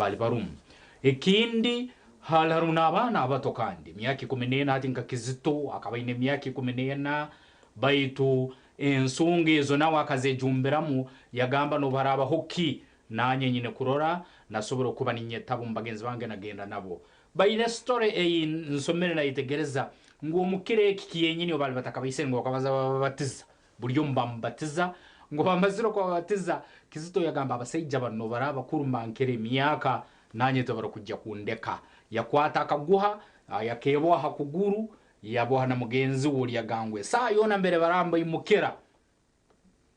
bali barumu ekindi halaruna abana abato kandi myaka 14 hati nka Kizito akabaine myaka 14 baitu ensonga ezo nawe akazejumbiramu yagamba no baraba hoki nanye nyine kurora nasobora kuba ninyetabo mbagenzi bange nagenda nabo baine story nsomere na itegereza ngo mukire kiyenyini obali batakabayise ngo akabaza babatiza buryo mbambatiza ngo bamaziro kwa babatiza Kizito yagamba abasajja bano baraba kurumankere myaka nanye tobara kujja kundeka yakwata akaguha yakeboha hakuguru yaboha na mugenzi uri yagangwe saa yona mbere baramba imukera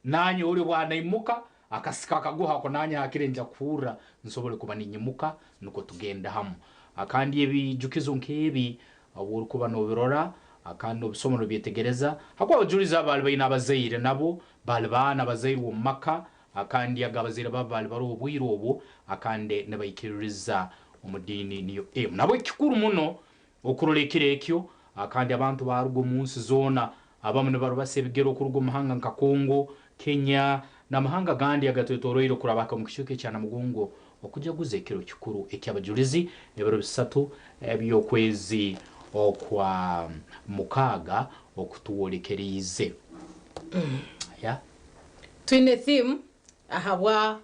nanye uri bwana imuka akasika akaguha ko nanye hakirenja kura nsobole kuba ninyimuka nuko tugenda hamu akandi ebijukizo nkebi aburi kuba no birora akandi obusomero byetegereza hakwa abajuriza bali bayina abazaire nabo bali bana abazaire wo maka akandi yagabazaire babali bari obwiro obo akande nebayikiriza omudini niyo nabo kikuru muno okurolekire ekyo akandi abantu barugo munsi zona abamwe barubase bigero kurugo mahanga nka Kongo Kenya na mahanga gandi yagatotoroiro kurabaka mu kishuke cyana mugongo okujya guzekero kikuru ekyabajurizi ebero bisatu ebyo kwezi okwa mukaga okutuwolekerize ya twine theme ahawa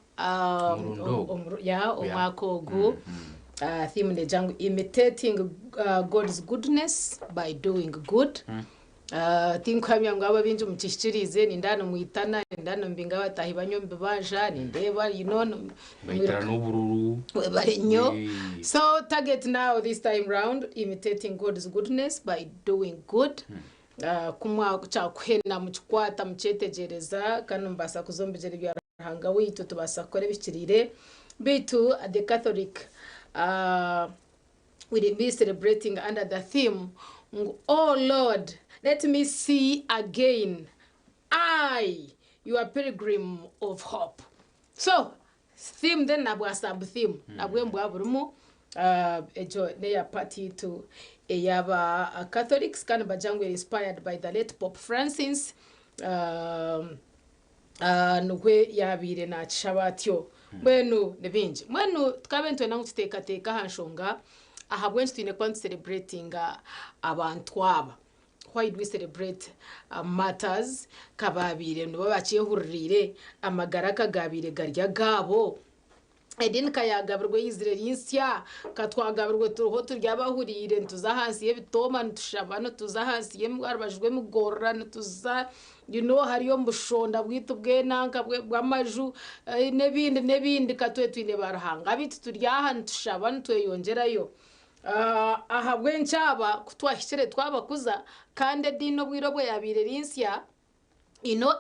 omwakogu theme ne jangu imitating God's goodness by doing good. Tinkwamya ngo ababinje mukishikirize nindano muitana nindano mbinga batahi banyombe banja nindeba baitara n'ubururu barenyo. So target now this time round imitating God's goodness by doing good. Kumwa cha kwena mukikwata mucetegereza kanumbasa kuzombegera byarahanga witu tubasa kore bikirire bitu the Catholic we be celebrating under the theme oh Lord, let me see again I your pilgrim of hope. So theme then nabwa sub theme nabwe mbwa burumu ejo neya party to eyaba Catholics kan bajangwe inspired by the late Pope Francis nugwe yabire na chabatyo bwenu nebinji mwenu tukabentwe nangu teka hanshonga ahabwenshi twine kwa celebrating abantu aba. Why do we celebrate matters kababire no babaciye hurire amagara kagabire garya gabo edin kayagaburwe Israel insya katwagaburwe tuho turyabahurire ntuzahansiye bitoma ntushabano tuzahansiye mwarabajwe mugorra ntuza hariyo mbushonda bwitu bwenanka bwamaju nebindi katwe twine barahanga bitu turyaha ntushabano tweyongerayo ahabwe ncyaba kutwahishire twabakuza kandi dino bwiro bwe yabire rinsya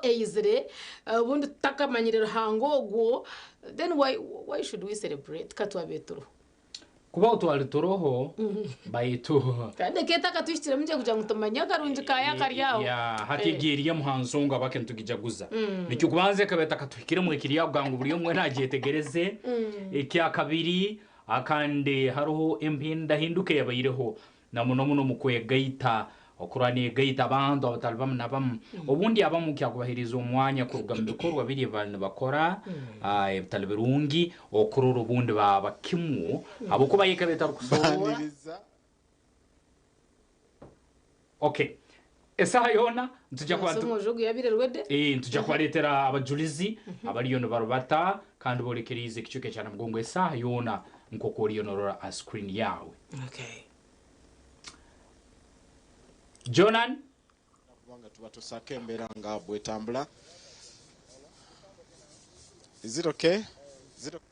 eizre ubundi takamanyirira hangogo then why should we celebrate katwa beturo kuba utwali turoho baitu kandi keta katwishire muje kuja ngutomanya karunji kaya karyaho ya hakigiriye muhansonga bakentugijaguza nicyo kubanze kabeta katuhikire mu kiriya bwangu buriyo mwe nagitegereze ikya kabiri akande haroho empinda hinduke yabayireho na muno mukwegaita okurani gaita abantu abatalbam nabam obundi abamu kyakubahiriza umwanya kurugamba bikorwa biri abantu bakora ebitalberungi okururu bundi babakimu abo kuba yekabeta kusora okay esa yona ntujya kwa mujogo yabirerwede ntujya kwaretera abajulizi abariyo no barubata kandi borekerize kicuke cyane mugongo esa yona nkokoriyo norora a screen yawe. Okay. Jonan kubanga tuba tusake mbera nga bwetambula. Is it okay? Is it okay?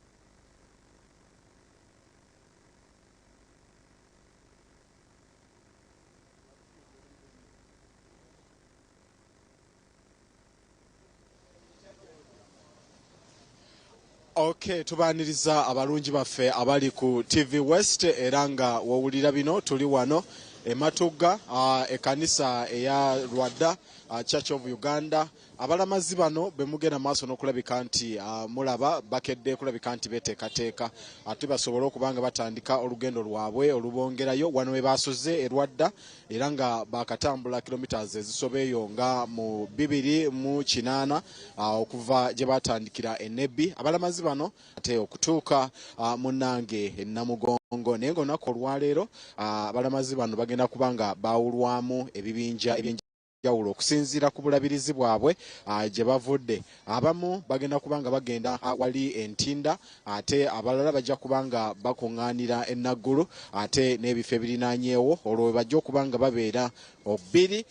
Okay, tubaniriza abalungi baffe abali ku TV West eranga wowulira bino tuli wano ematuga ekanisa eya Rwanda Church of Uganda. Abalamazi bano bemugenda maaso n'okulabika nti mulaba bakedde kulabika nti beteekateeka ate basobole okubanga batandika olugendo lwabwe olubongerayo wano we basoze erwadda era nga bakatambula kilometers ezisobeeyo nga mu 208 okuva gye batandikira e Nebbi. Abalamazi bano ate okutuuka munnange e Namugongo naye ng'olunaku olwaleero abalamazi bano bagenda kubanga baawulwamu ebibinja jawulo okusinziira ku bulabirizi bwabwe gye bavudde. Abamu bagenda kubanga bagenda wali entinda ate abalala bajja kubanga bakuŋŋaanira e Naggulu ate n'ebifo ebirinaanyeewo olwo bajja okubanga babeera obbiri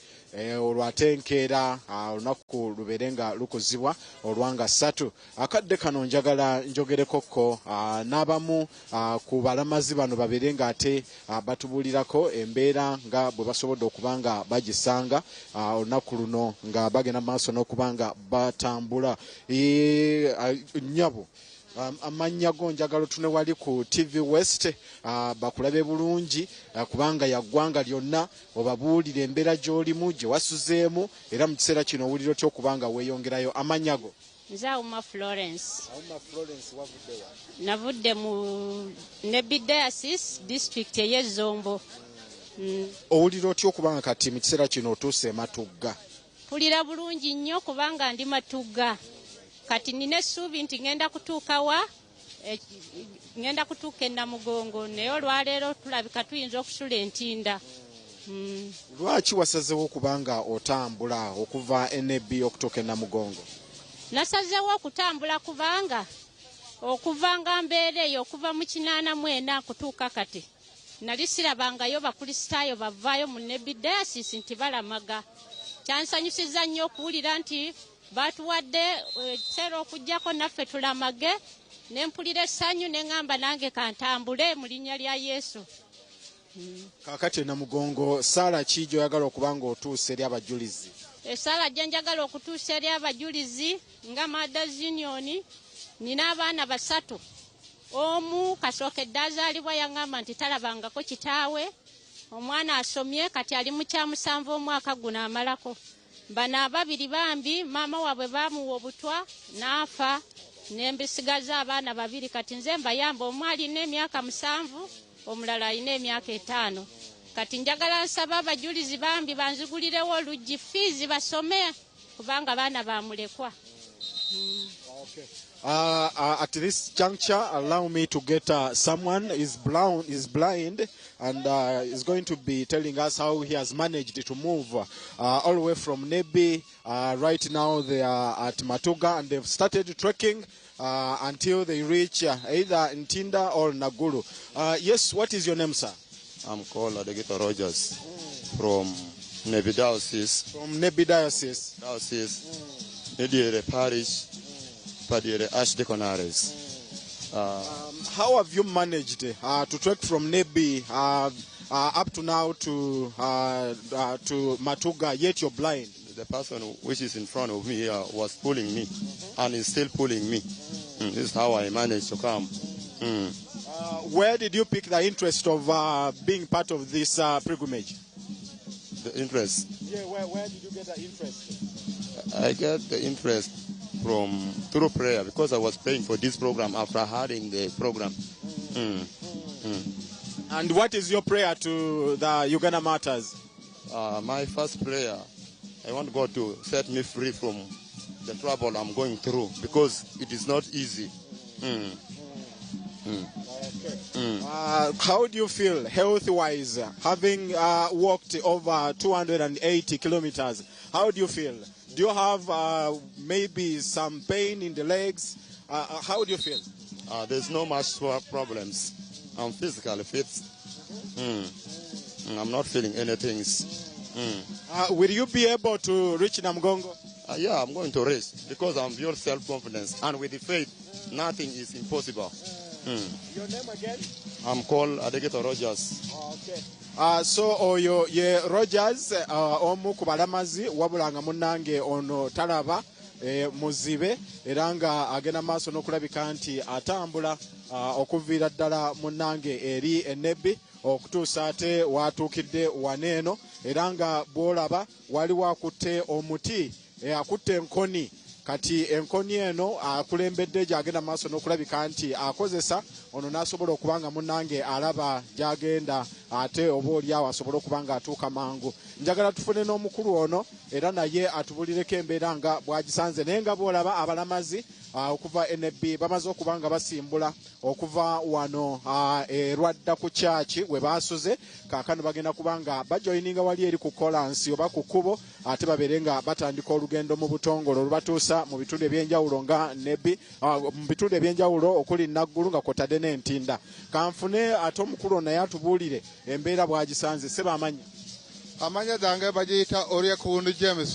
olwo ate enkeera olunaku lubeere nga lukuzibwa olwanga 3. Akadde kano njagala njogerekokko n'abamu ku balamazi bano babeere nga ate batubuulirako embeera nga bwe basobodde okubanga bagisanga olunaku luno nga bagenda maaso n'okubanga batambula. Nnyabo amannya go njagala tune wali ku TV West bakulabe bulungi kubanga yaggwanga lyonna obabuulira embeera gy'olimu gye wasuzeemu era mu kiseera kino owuliro ky'okubanga weeyongerayo. Amannya go? Nze Auma Florence. Auma Florence, wavudde wa? Navudde mu Nebbi Diocese district ey'Ezombo. Owulira otya okubanga kati mu kiseera kino otuuse Matugga? Mpulira bulungi nnyo kubanga ndi Matugga. Kati nina essuubi nti ngenda kutuuka e Namugongo naye olwaleero tulabika tuyinza okusula entinda. Lwaki wasazeewo okubanga otambula okuva e Nebbi okutuuka e Namugongo? Nasazeewo okutambula kubanga okuva nga mbeera eyo okuva mu 84 kutuuka kati nali sirabangayo bakristaayo bavaayo mu Nebbi Diocese nti balamaga. Kyansanyusiza nnyo okuwulira nti batuwadde ekiseera okujjako naffe tulamage ne mpulira essanyu ne ŋŋamba nange kantambule mu linnya lya Yesu. Kaakati e Namugongo ssaala ki gy'oyagala okubanga otuuse eri abajulizi? Essaala gye njagala okutuusa eri abajulizi nga Mothers Union nina abaana 3. Omu kasookedde azaalibwa yaŋŋamba nti talabangako kitaawe. Omwana asomye kati ali mu kya 7 omwaka guno amalako. Bano ababiri bambi maama waabwe baamuwa obutwa n'afa n'embisigaza abaana 2 kati nze mbayamba. Omu alina emyaka 7 omulala alina emyaka 5. Kati njagala nsaba abajulizi bambi banzigulirewo oluggi fiizi basome kubanga baana bamulekwa. At this juncture, allow me to get someone is blind and is going to be telling us how he has managed to move all the way from Nebbi. Right now they are at Matuga and they've started trekking until they reach either Ntinda or Naggulu. Yes, what is your name, sir? I'm called Adegito Rogers from Nebbi Diocese. From Nebbi Diocese. Mediere Parish, Padiere Archdeaconaries. How have you managed to trek from Nebbi up to now to Matuga, yet you're blind? The person which is in front of me here was pulling me and is still pulling me. This is how I managed to come. Where did you pick the interest of being part of this pilgrimage? The interest? Yeah, where did you get the interest? I get the interest through prayer because I was praying for this program after having the program. And what is your prayer to the Uganda Martyrs? My first prayer, I want God to set me free from the trouble I'm going through because it is not easy. How do you feel health-wise, having walked over 280 kilometers? How do you feel? Do you have maybe some pain in the legs? How do you feel? There's no much problems. I'm physically fit. I'm not feeling anything. Will you be able to reach Namugongo? Yeah, I'm going to reach because I'm pure self-confidence. And with the faith, nothing is impossible. Your name again? I'm called Adegito Rogers. Okay. So oyo ye Rogers omu ku balamazi wabulanga munnange ono talaba muzibe era nga agenda maaso n'okulabika nti atambula okuviira ddala munnange eri e Nebbi okutuusa ate watuukidde waneeno era nga bw'olaba waliwo akutte omuti akutte enkoni kati enkoni eno akulembedde gy'agenda mu maaso n'okulabika nti akozesa ono n'asobola okuba nga munnange alaba gy'agenda ate oba oliawo asobole okuba nga atuuka mangu. Njagala tufune n'omukulu ono era naye atubulireko embeera nga bw'agisanze naye nga bw'olaba abalamazi okuva NB bamaze okuba nga basimbula okuva wano erwadda ku kyaki we baasuze kaakano bagenda kuba nga bajoyininga wali eri ku kolansi oba ku kkubo ate babeere nga batandika olugendo mu butongole olubatuusa mu bitundu ebyenjawulo nga NB mu bitundu ebyenjawulo okuli Naggulu nga kwotadde n'Entinda. Kanfune ate omukulu naye atubuulire embeera bw'agisanze. Seba amanya gange bagiyita Olyekundu James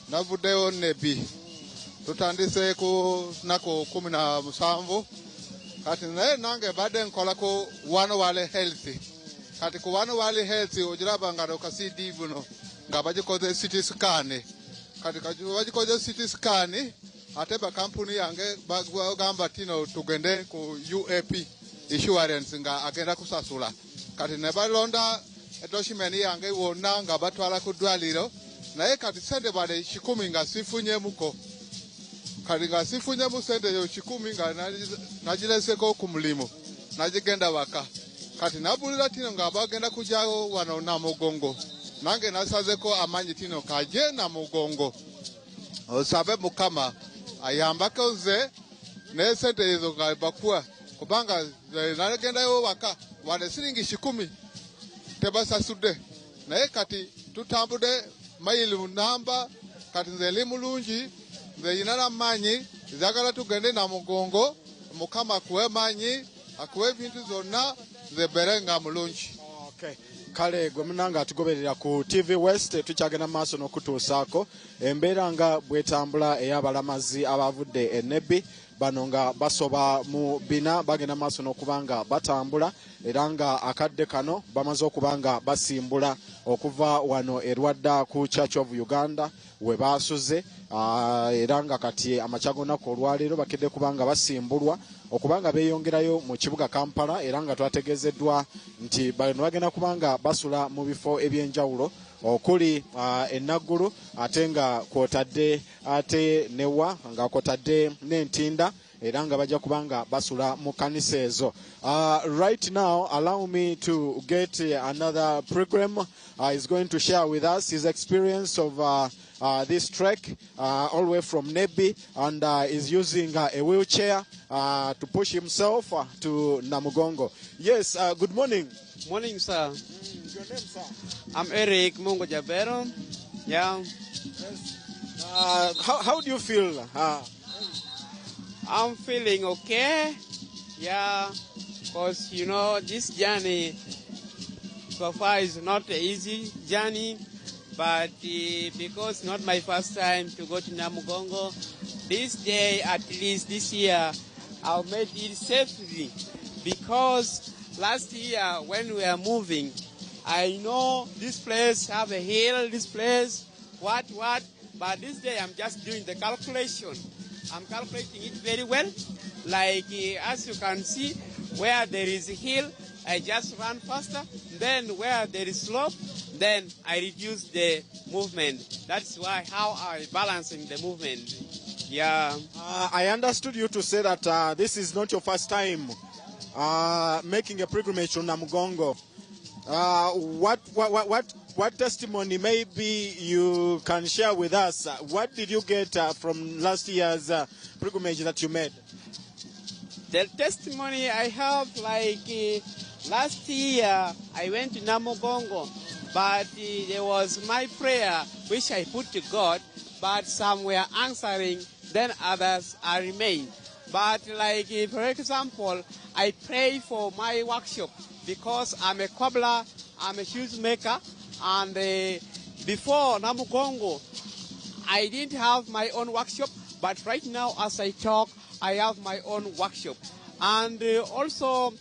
navuddeyo NB. Tutandise ku nako 17 kati naye nange badde nkolako wano wale health kati ku wano wale health ogiraba nga okasidi buno nga bagikoze CT scan kati bagikoze CT scan ate ba kampuni yange bagamba tino tugende ku UAP insurance nga agenda kusasula kati ne balonda document yange wonna nga batwala ku ddwaliro naye kati sente bale 10 nga sifunyemuko kati nga sifunyemu sente yo 10 nga nagileseko ku mulimu nagigenda waka kati nabulira tino nga bagenda kujawo wano Namugongo nange nasazeko amanyi tino kaje Namugongo osabe mukama ayambako nze ne sente ezo nga bakuwa kubanga nagendayo waka wale siringi 10 tebasasudde naye kati tutambude mayilu namba kati nze li mulungi nze yinala manyi zagala tugende Namugongo mukama akuwe manyi akuwe ebintu zonna nze berenga mulungi. Okay. Kale gwe munanga atugoberera ku TV West tukyagenda maaso n'okutuusaako embeera nga bwetambula ey'abalamazi abavudde enebbi bano nga basoba mu bina bagenda maaso n'okuba nga batambula era nga akadde kano bamaze okuba nga basimbula okuva wano erwadda ku Church of Uganda we baasuze era nga kati amakya g'olunaku olwaleero bakedde kuba nga basimbulwa okuba nga beeyongerayo mu kibuga Kampala era nga twategeezeddwa nti bano bagenda kuba nga basula mu bifo eby'enjawulo okuli Naggulu ate nga kwotadde ate newa nga kwotadde n'Entinda era nga bajja kubanga basula mu kanisa ezo. Right now allow me to get another program is going to share with us his experience of this trek all the way from Nebbi and is using a wheelchair to push himself to Namugongo. Yes, good morning. Morning, sir. Your name, sir? I'm Eric Mungo Jabero. Yeah. Yes. How do you feel? I'm feeling okay. Yeah, because you know this journey so far is not an easy journey, but because not my first time to go to Namugongo, this day at least this year I'll make it safely because last year when we are moving, I know this place have a hill, this place, what, but this day I'm just doing the calculation. I'm calculating it very well. Like as you can see, where there is a hill, I just run faster. Then where there is slope, then I reduce the movement. That's how I'm balancing the movement. Yeah. I understood you to say that this is not your first time making a pilgrimage to Namugongo. What testimony maybe you can share with us? What did you get from last year's pilgrimage that you made? The testimony I have, like last year I went to Namugongo, but there was my prayer which I put to God, but some were answering, then others are remain. But like for example, I pray for my workshop because I'm a cobbler, I'm a shoes maker, and before Namugongo, I didn't have my own workshop, but right now as I talk, I have my own workshop. And also,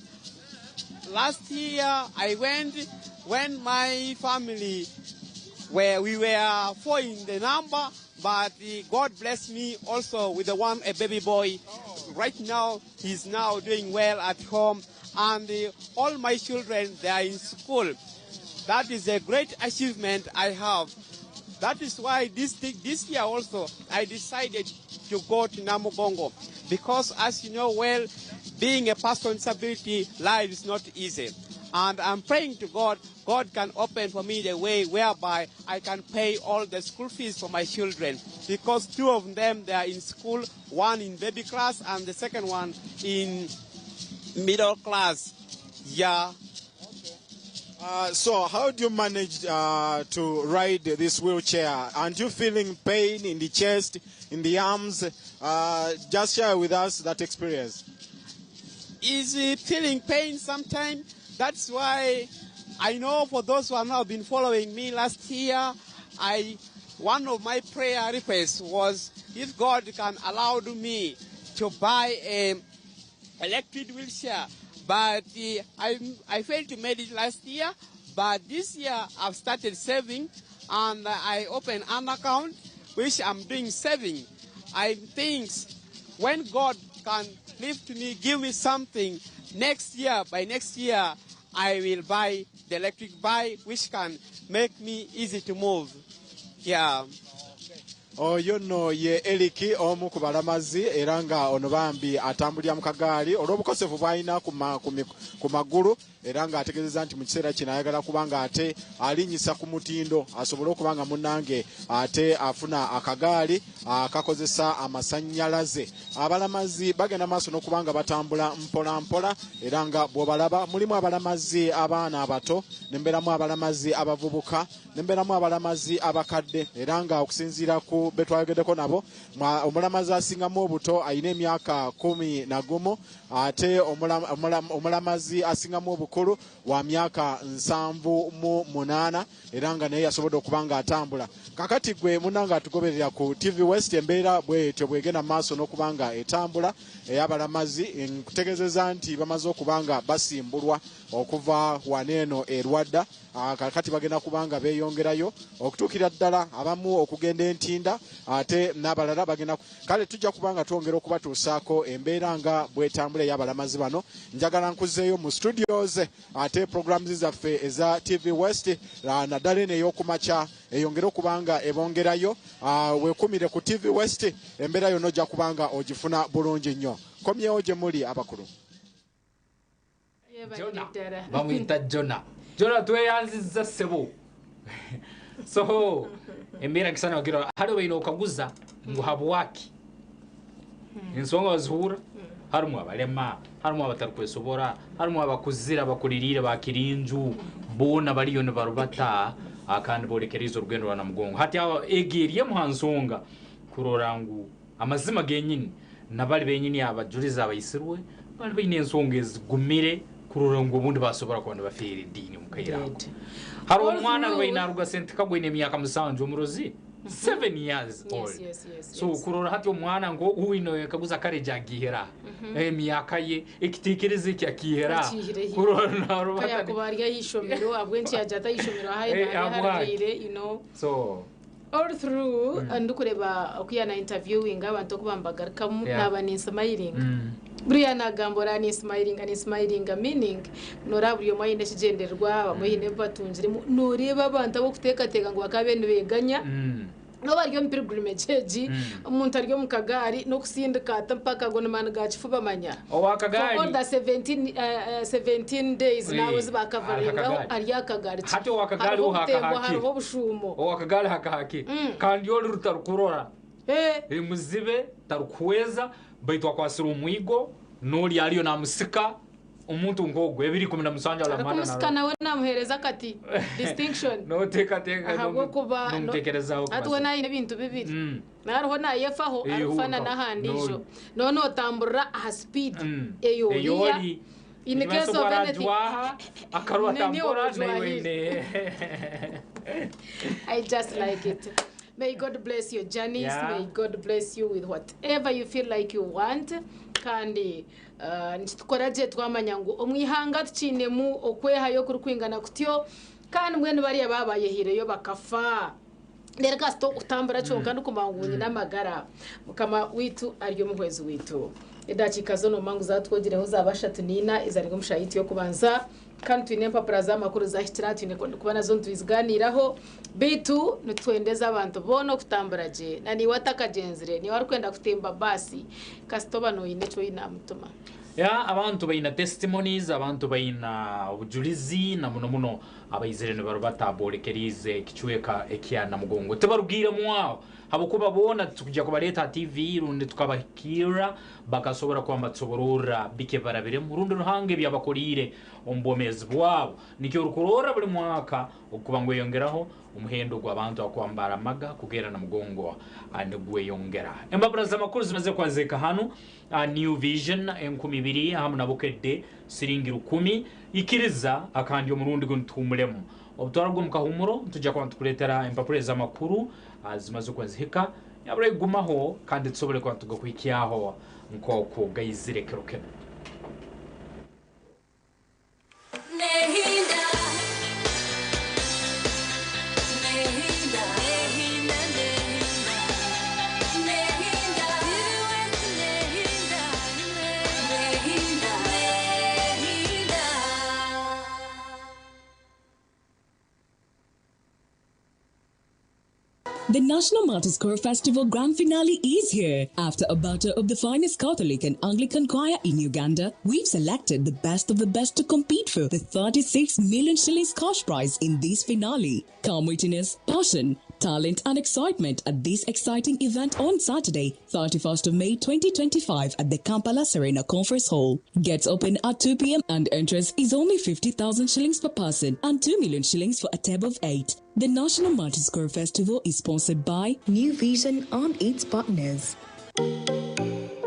last year I went when my family, where we were 4 in the number, but God blessed me also with a baby boy. right now he's now doing well at home, and all my children, they are in school. That is a great achievement I have. That is why this year also I decided to go to Namugongo, because as you know well, being a person with disability life is not easy. And I'm praying to God, God can open for me the way whereby I can pay all the school fees for my children. Because 2 of them, they are in school, one in baby class and the second one in middle class. Yeah. So how do you manage to ride this wheelchair? Aren't you feeling pain in the chest, in the arms? Just share with us that experience. Is feeling pain sometimes? That's why I know for those who have now been following me last year, one of my prayer requests was if God can allow me to buy an electric wheelchair. But I failed to make it last year. But this year I've started saving, and I opened an account which I'm doing saving. I think when God can lift me, give me something next year, by next year, I will buy the electric bike which can make me easy to move. Yeah. Oyo no ye Eliki omu ku balamazi era nga ono bambi atambulira mu kagaali olw'obukosefu bw'alina ku magulu era nga ategeezezza nti mu kiseera kino ayagala kubanga ate alinyisa ku mutindo asobole okuba nga munnange ate afuna akagaali akakozesa amasannyalaze. Abalamazi bagenda maaso n'okubanga batambula mpola mpola era nga bw'obalaba mulimu abalamazi abaana abato nembeeramu abalamazi abavubuka nembeeramu abalamazi abakadde era nga okusinziira ku betwayogeddeko nabo omulamazi asingamu obuto ayina emyaka 11 ate omulamazi asingamu obukulu wa myaka 78 era nga naye yasobodde okuba nga atambula. Kakati gwe munnanga atugoberera ku TV West embeera bwetyo bwegenda maaso n'okuba nga etambula ey'abalamazi nkutegeezeza nti bamaze okuba nga basimbulwa okuva waneeno erwadda kakati bagenda kubanga beeyongerayo okutuukira ddala abamu okugenda entinda ate n'abalala bagenda kale tujja kubanga twongera okubatuusaako embeera nga bwetambula ey'abalamazi bano. Njagala nkuzeeyo mu studios ate programs zaffe eza TV West naddala eno ey'okumakya eyongere okubanga ebongerayo weekumire ku TV West embeera yonna ojja kubanga ogifuna bulungi nnyo. Komyewo gye muli abakulu. Bamwita Jona tweyanzizza ssebo. So embeera kisana wagira haliwo ino okaguza ngo habwaki ensonga wazuhura harimu abalema harimu abatarikwesobora harimu abakuzira abakulirire bakirinju bona baliyo ne barubata akandi bolekereza urugendo rwa Namugongo hati egeriye muhansonga kurora ngu amazima genyini nabali benyini abajuriza abayisirwe bali bine ensonga ezigumire kurora ngu ubundi basobora kwanda bafira idini mukayirako. Hari umwana rwayina rugasenteka gwine emyaka 7 umurozi 7 years old. So kurora hati umwana ngo uwino kaguza kareja gihera emyaka ye ekitekereze cyakihera kurora narubata kaya kubarya yishomero abwenci yajata yishomero haye you know. So all through ndukureba okuyana interviewing abantu kubambagarukamu nabani smiling Briana Gambora ni smiling meaning noraburi yo mayine kigenderwa bamuhine batunjirimo noreba abantu abo kutekateka ngo bakabene beganya no baryo mu pilgrimage umuntu aryo mu kagari no kusindika tampaka gona man gachifuba manya owakagari for the 17 days nawe zibakavaringa arya kagari hati owakagari uhakahaki hariho bushumo owakagari hakahaki kandi yo rutarukurora muzibe tarukweza baitwa kwasira umwigo nuri aliyo namusika umuntu ngogwe 217 ala mana namusika nawe namuhereza kati distinction no teka no tekereza ko atubona ibintu bibiri nariho nayefaho arufana nahandisho no tambura a speed eyoli in case of anything akarwa tambura naiwene. I just like it. May God bless your journeys. Yeah. May God bless you with whatever you feel like you want. Kandi nitikoraje twamanya ngo omwihanga tucinemu okwehayo kurukwingana kutyo kandi mwene bari babaye hireyo bakafa rero kasto utambara cyo kandi kumangunyi namagara mukama witu ariyo muhwezi witu edakika zo no mangu zatwogireho zabasha tunina izarigo mushayiti yo kubanza kandi twine papura z'amakuru zahitira twine kuba nazo tuziganiraho bitu nitwendeza abantu bono kutamburaje na ni watakagenzire ni wari kwenda kutemba basi kasitoba no ine cyo inamutuma ya abantu bayina testimonies abantu bayina ubujulizi na muno abayizerene baro bataborekerize kichweka ekiana mugongo tebarubwire mwao habukuba bona tukujya kubareta TV runde tukabakira bakasobora kwamba tsoborora bike barabire mu rundo ruhange byabakorire ombomezi bwabo nikyo rukorora buri mwaka ukuba ngo yongeraho umuhendo gw'abantu akwambara maga kugera na mugongo anegwe yongera embabura z'amakuru zimaze kwazeka hano New Vision M12 hamwe na Bukedde siringira 10 ikiriza akandi yo murundi guntumulemo obutora bwo mukahumuro tujya kwa tukuletera empapure z'amakuru zimaze kwazika yabure gumaho kandi tsobore kwa tugakwikiyaho nkoko gayizirekeroke The National Martyrs Choir Festival Grand Finale is here. After a battle of the finest Catholic and Anglican choir in Uganda, we've selected the best of the best to compete for the 36 million shillings cash prize in this finale. Come witness passion, talent and excitement at this exciting event on Saturday, 31st of May 2025 at the Kampala Serena Conference Hall. Gets open at 2 p.m. and entrance is only 50,000 shillings per person and 2 million shillings for a table of 8. The National Martyrs Choir Festival is sponsored by New Vision and its partners.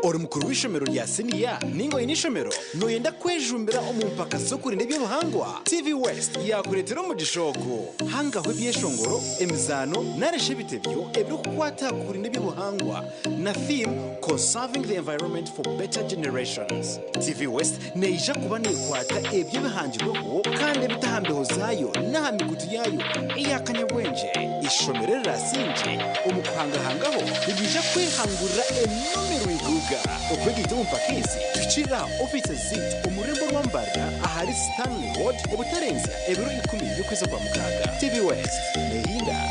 Ori mukuru w'ishomero rya Seniya ningo inishomero noyenda kwejumbira omumpaka sokurinde by'ubuhangwa TV West yakuretera mu gishoko hanga hwe byeshongoro emizano nareshe bitebyo ebyo kukwata kurinde by'ubuhangwa na theme conserving the environment for better generations. TV West neija kuba nekwata ebyo bihangirweho kandi bitahambeho zayo na migutu yayo iyakanyabwenje ishomero rasinje omukuhangahangaho bigija kwihangurira enomero iguga okwegita umpakisi tuchira office zit umurembo rwambara ahari Stanley Road obutarenza ebiro 10 byo kweza kwa mukaga. TV West nehinda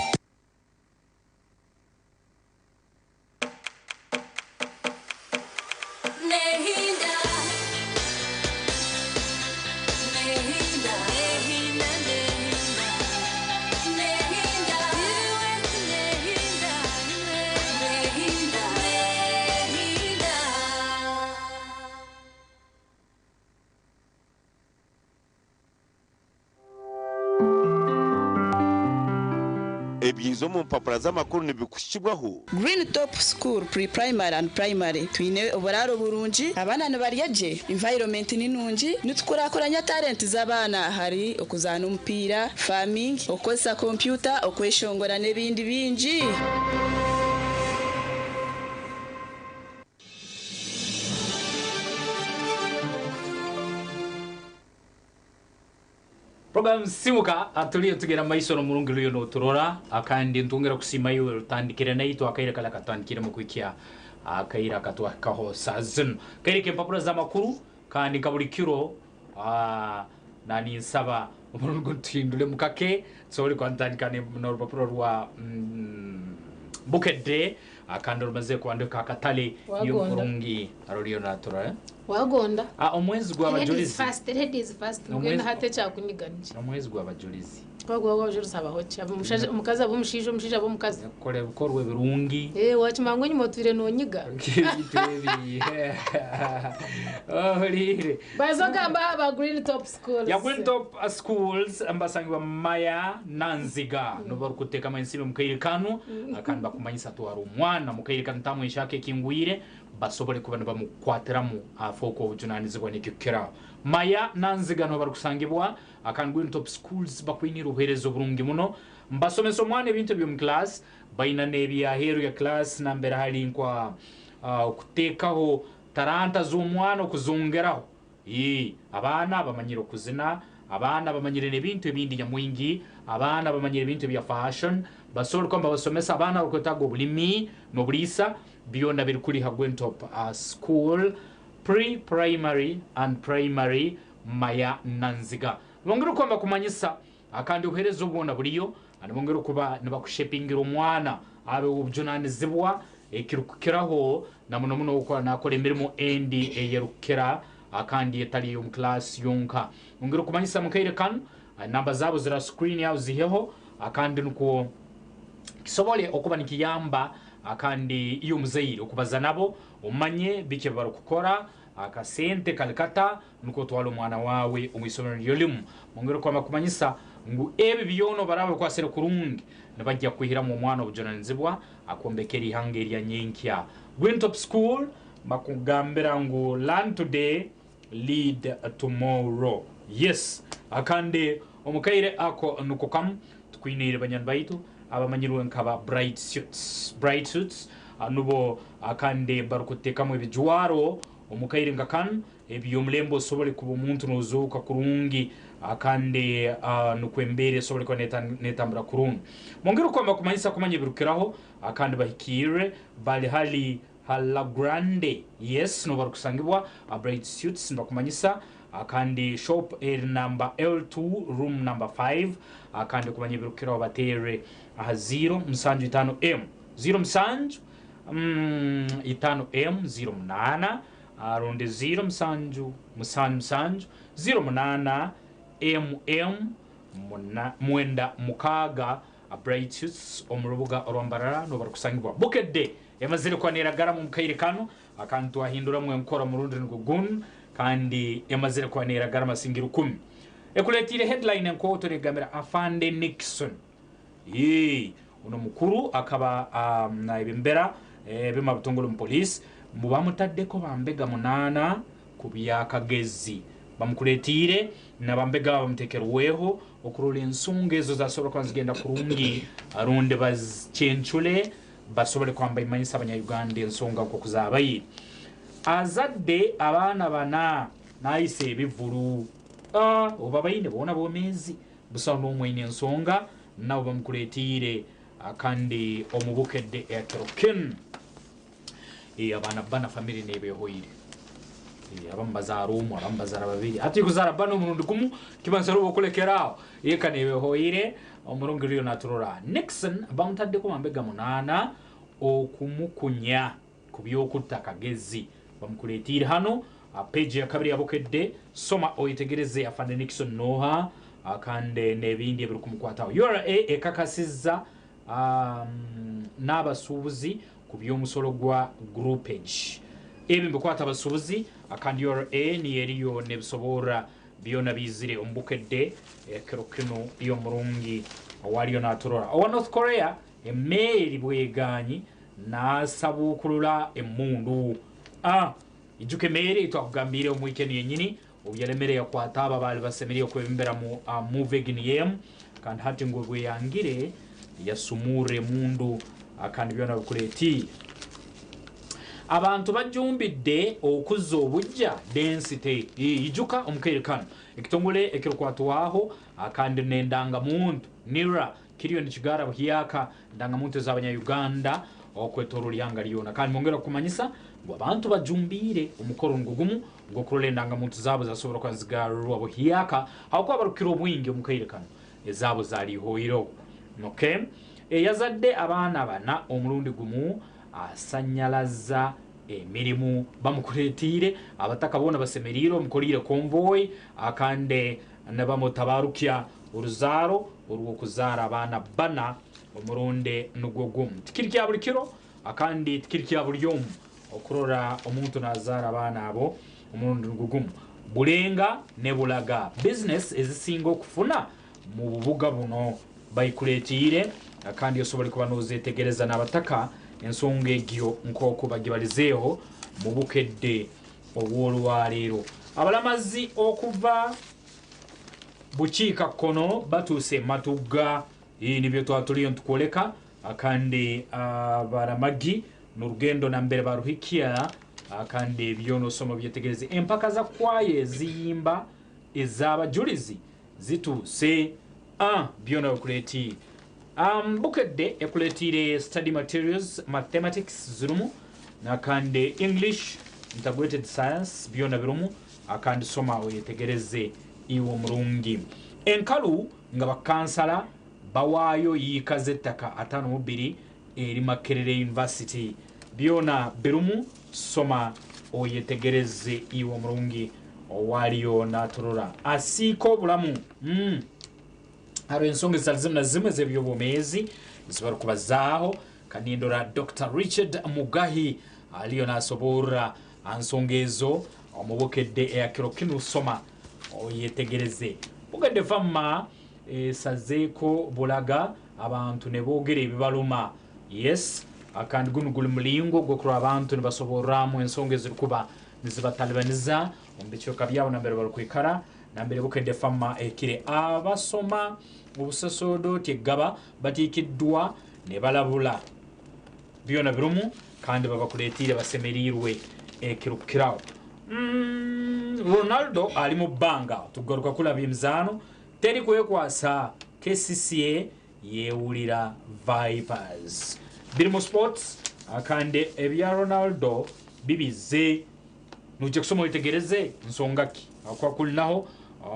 ebyizo mu mpapura z'amakuru nibikushibwaho. Green Top School Pre-Primary and Primary twine oburaro burungi abana nibaryaje environment ninungi nitukorakoranya talent z'abana hari okuzana umupira farming okosa computer okweshongora nebindi bingi. Program Sisiimuka atuliyo tugera maisoro murungi yo no turora akandi ntungera kusima yo rutandikira naito akaira kala katandikira mu kwikia akaira katwa kaho sazin kairike mpapura z'amakuru kandi kabulikiro nani nsaba umurungu tindule mukake tsori kwantandikane no rupapuro rwa Bukedde akandi rumaze kwandika akatale y'umurungi aroriyo natura wagonda omwezi gw'abajulizi ladies first ngwena hate cyakuniganje omwezi gw'abajulizi twagwa wajulizi abahocha umukazi abumushije umushije abumukazi kore bikorwe birungi wachimango nyimotwire nonyiga kitwebi rire bazogamba aba Green Top Schools ya Green Top Schools ambasangwa Maya Nanziga no barukuteka mansibe mukayirikano akandi bakumanyisa to ari umwana mukayirikano tamwe shake kingwire basobole kubana bamukwatiramu afoko ubujunanizibwa n'ikikira Maya Nanziga no barukusangibwa akandi Green Top Schools bakwinira uherezo burungi muno mbasomeso mwana ibintu byo mu class baina nebi ya hero ya class nambera hali kwa kutekaho taranta z'umwana kuzongeraho abana bamanyira kuzina abana bamanyire n'ibintu bindi nyamwingi abana bamanyire ibintu bya fashion basoro kwamba basomesa abana ukotago bulimi no bulisa biyonda biri kuri ha Green Top School pre-primary and primary maya nanziga bongera kwamba kumanyisa akandi uhereza ubona buriyo and bongera kuba nibakushepingira omwana abe ubujunanizibwa ekirukiraho na muno uko nakora emirimo endi eyerukira akandi etali yo class yonka bongera kumanyisa mukaire kan namba zabo zira screen yawo ziheho akandi nuko kisobole okuba nikiyamba akandi iyo muzaire okubaza nabo umanye bike barukukora akasente kalikata nuko twalo mwana wawe umwisomero yolimu mongero kwa makumanyisa ngu ebi biyono barabe kwasere kurungi nabajja kuhira mu mwana obujonanzibwa akombekeri hangeri ya nyenkya going top school makugambira ngu learn today lead tomorrow yes akande omukaire ako nuko kam tukwinire banyan baitu abamanyirwe nkaba bright suits anubo akande barukutekamwe ebijuwaro omukaire ngakan ebyomlembo sobole kuba omuntu nozuka kurungi akande nukwembere sobole ko netambura kurungi mongero kwamba kumanyisa kumanye birukiraho akande bahikire bali hali hala grande yes no barukusangibwa bright suits ndakumanyisa akandi shop number L2 room number 5 akande kumanye birukiraho batere 0 msanju 5M 08 aronde 0 msanju 08 mwenda mukaga bright suits omurubuga orombarara no barukusangibwa bukedde yamazire kwanira garamu mukaire kano akantu ahindura mwe nkora murundi ngugun kandi yamazire kwanira garama singiru 10 ekuletire headline enko toregamira afande Nixon uno mukuru akaba na ibimbera bima butongolo police mubamutaddeko bambega munana kubyakagezi bamukuletire nabambega bamutekerweho okurula ensonga ezo zasobola kwanzigenda kurungi aronde bazchenchule basobole kwamba imanyisa abanyayuganda ensonga ko kuzabayi azadde abana bana naise bivulu obabayine bona bomezi busano omwine ensonga nabo bamukuletire akandi omubukedde etroken abana bana family nebe hoire abambaza rumu abambaza babiri ati kuzara bano umurundi kumu kibansaro bokulekerao yeka nebe hoire omurungiriyo naturora Nixon bamutadde ko mambega munana okumukunya kubyokutakagezi bamukuletire hano page ya kabiri yabukedde soma oyitegereze afande Nixon noha akande nebindi ebiri kumukwataho URA ekakasiza n'abasuubuzi kubyomusolo gwa groupage ebi mbikwata abasuubuzi akandi URA ni eriyo nebisobora byona bizire ombukedde ekirokino iyo murungi waliyo naturora owa North Korea emeri bweganyi nasabukulula emundu ijuke meri twakugambire mu weekend yenyini obyalemere yakwata aba bali basemeriye kwebimbera mu movie gnm kandi hati ngwe yangire yasumure mundu akandi byona bikuleti abantu bajumbidde okuzza obujja density ijuka omukerekano ekitongole ekirukwatwaho akandi nendanga muntu nira kiriyo nikigara buhiyaka ndanga muntu z'abanyayuganda okwetoro lyanga lyona kandi mongera kumanyisa ngo abantu bajumbire umukoro ngugumu ngo kurolendanga muntu zabo zasobora kwanzigarwa buhiyaka ahubwo barukiro bwingi omukerekano ezabo zali hoiro okay yazadde abana bana omulundi gumu asanyalaza emirimu bamukuletire abataka bona basemeriro mukolire convoy akande nabamutabarukya uruzaro urwo kuzara abana bana omuronde nugogum tikirikya bulikiro akandi tikirikya bulyomu okurora omuntu nazara abana abo omurundi nugogum bulenga nebulaga business ezisinga okufuna mu bubuga buno bayikuletire akandi yosobole kuba nozetegereza n'abataka ensonga egyo nkoko bagibalizeeho mu bukedde obwolwaleero abalamazi okuva bukiika kkono batuuse matugga nibyo twatuliyo ntukoleka akandi abaramagi n'urugendo nambere baruhikia akandi ebyonosoma byetegereze empaka za kwaye ziyimba ez'abajulizi zituuse byona bikuleti bukedde ekuletire study materials mathematics zirumu nakande English integrated science byona birumu akandi soma oyetegereze iwo murungi enkalu nga bakansala bawayo yikaze taka 52 eri Makerere University byona birumu soma oyetegereze iwo murungi owaliyo naturora asiko bulamu haro ensonga zalizimna zimwe z'ebyobumezi zibaru kubazaho kanindora Dr. Richard Mugahi aliyo nasobora ansongezo omubokedde eyakiro kinu soma oyetegereze bugende fama sazeko bulaga abantu ne boogera ebibaluma yes akandi gunugulu mulingo gokura abantu ne basoboramu ensonga ezikuba nizibatalibaniza ombekyoka byabo nambere barukwikara nambere bugende fama ekire abasoma obusasodo tegaba batikiddwa ne balabula byona birumu kandi babakuletire basemerirwe ekirukirawo Ronaldo ali mu banga tugaruka kulaba imizano teri kwekwasa KCCA yewulira Vipers biri mu sports akande ebya Ronaldo bibize nuje kusoma itegereze nsongaki akwa kulinaho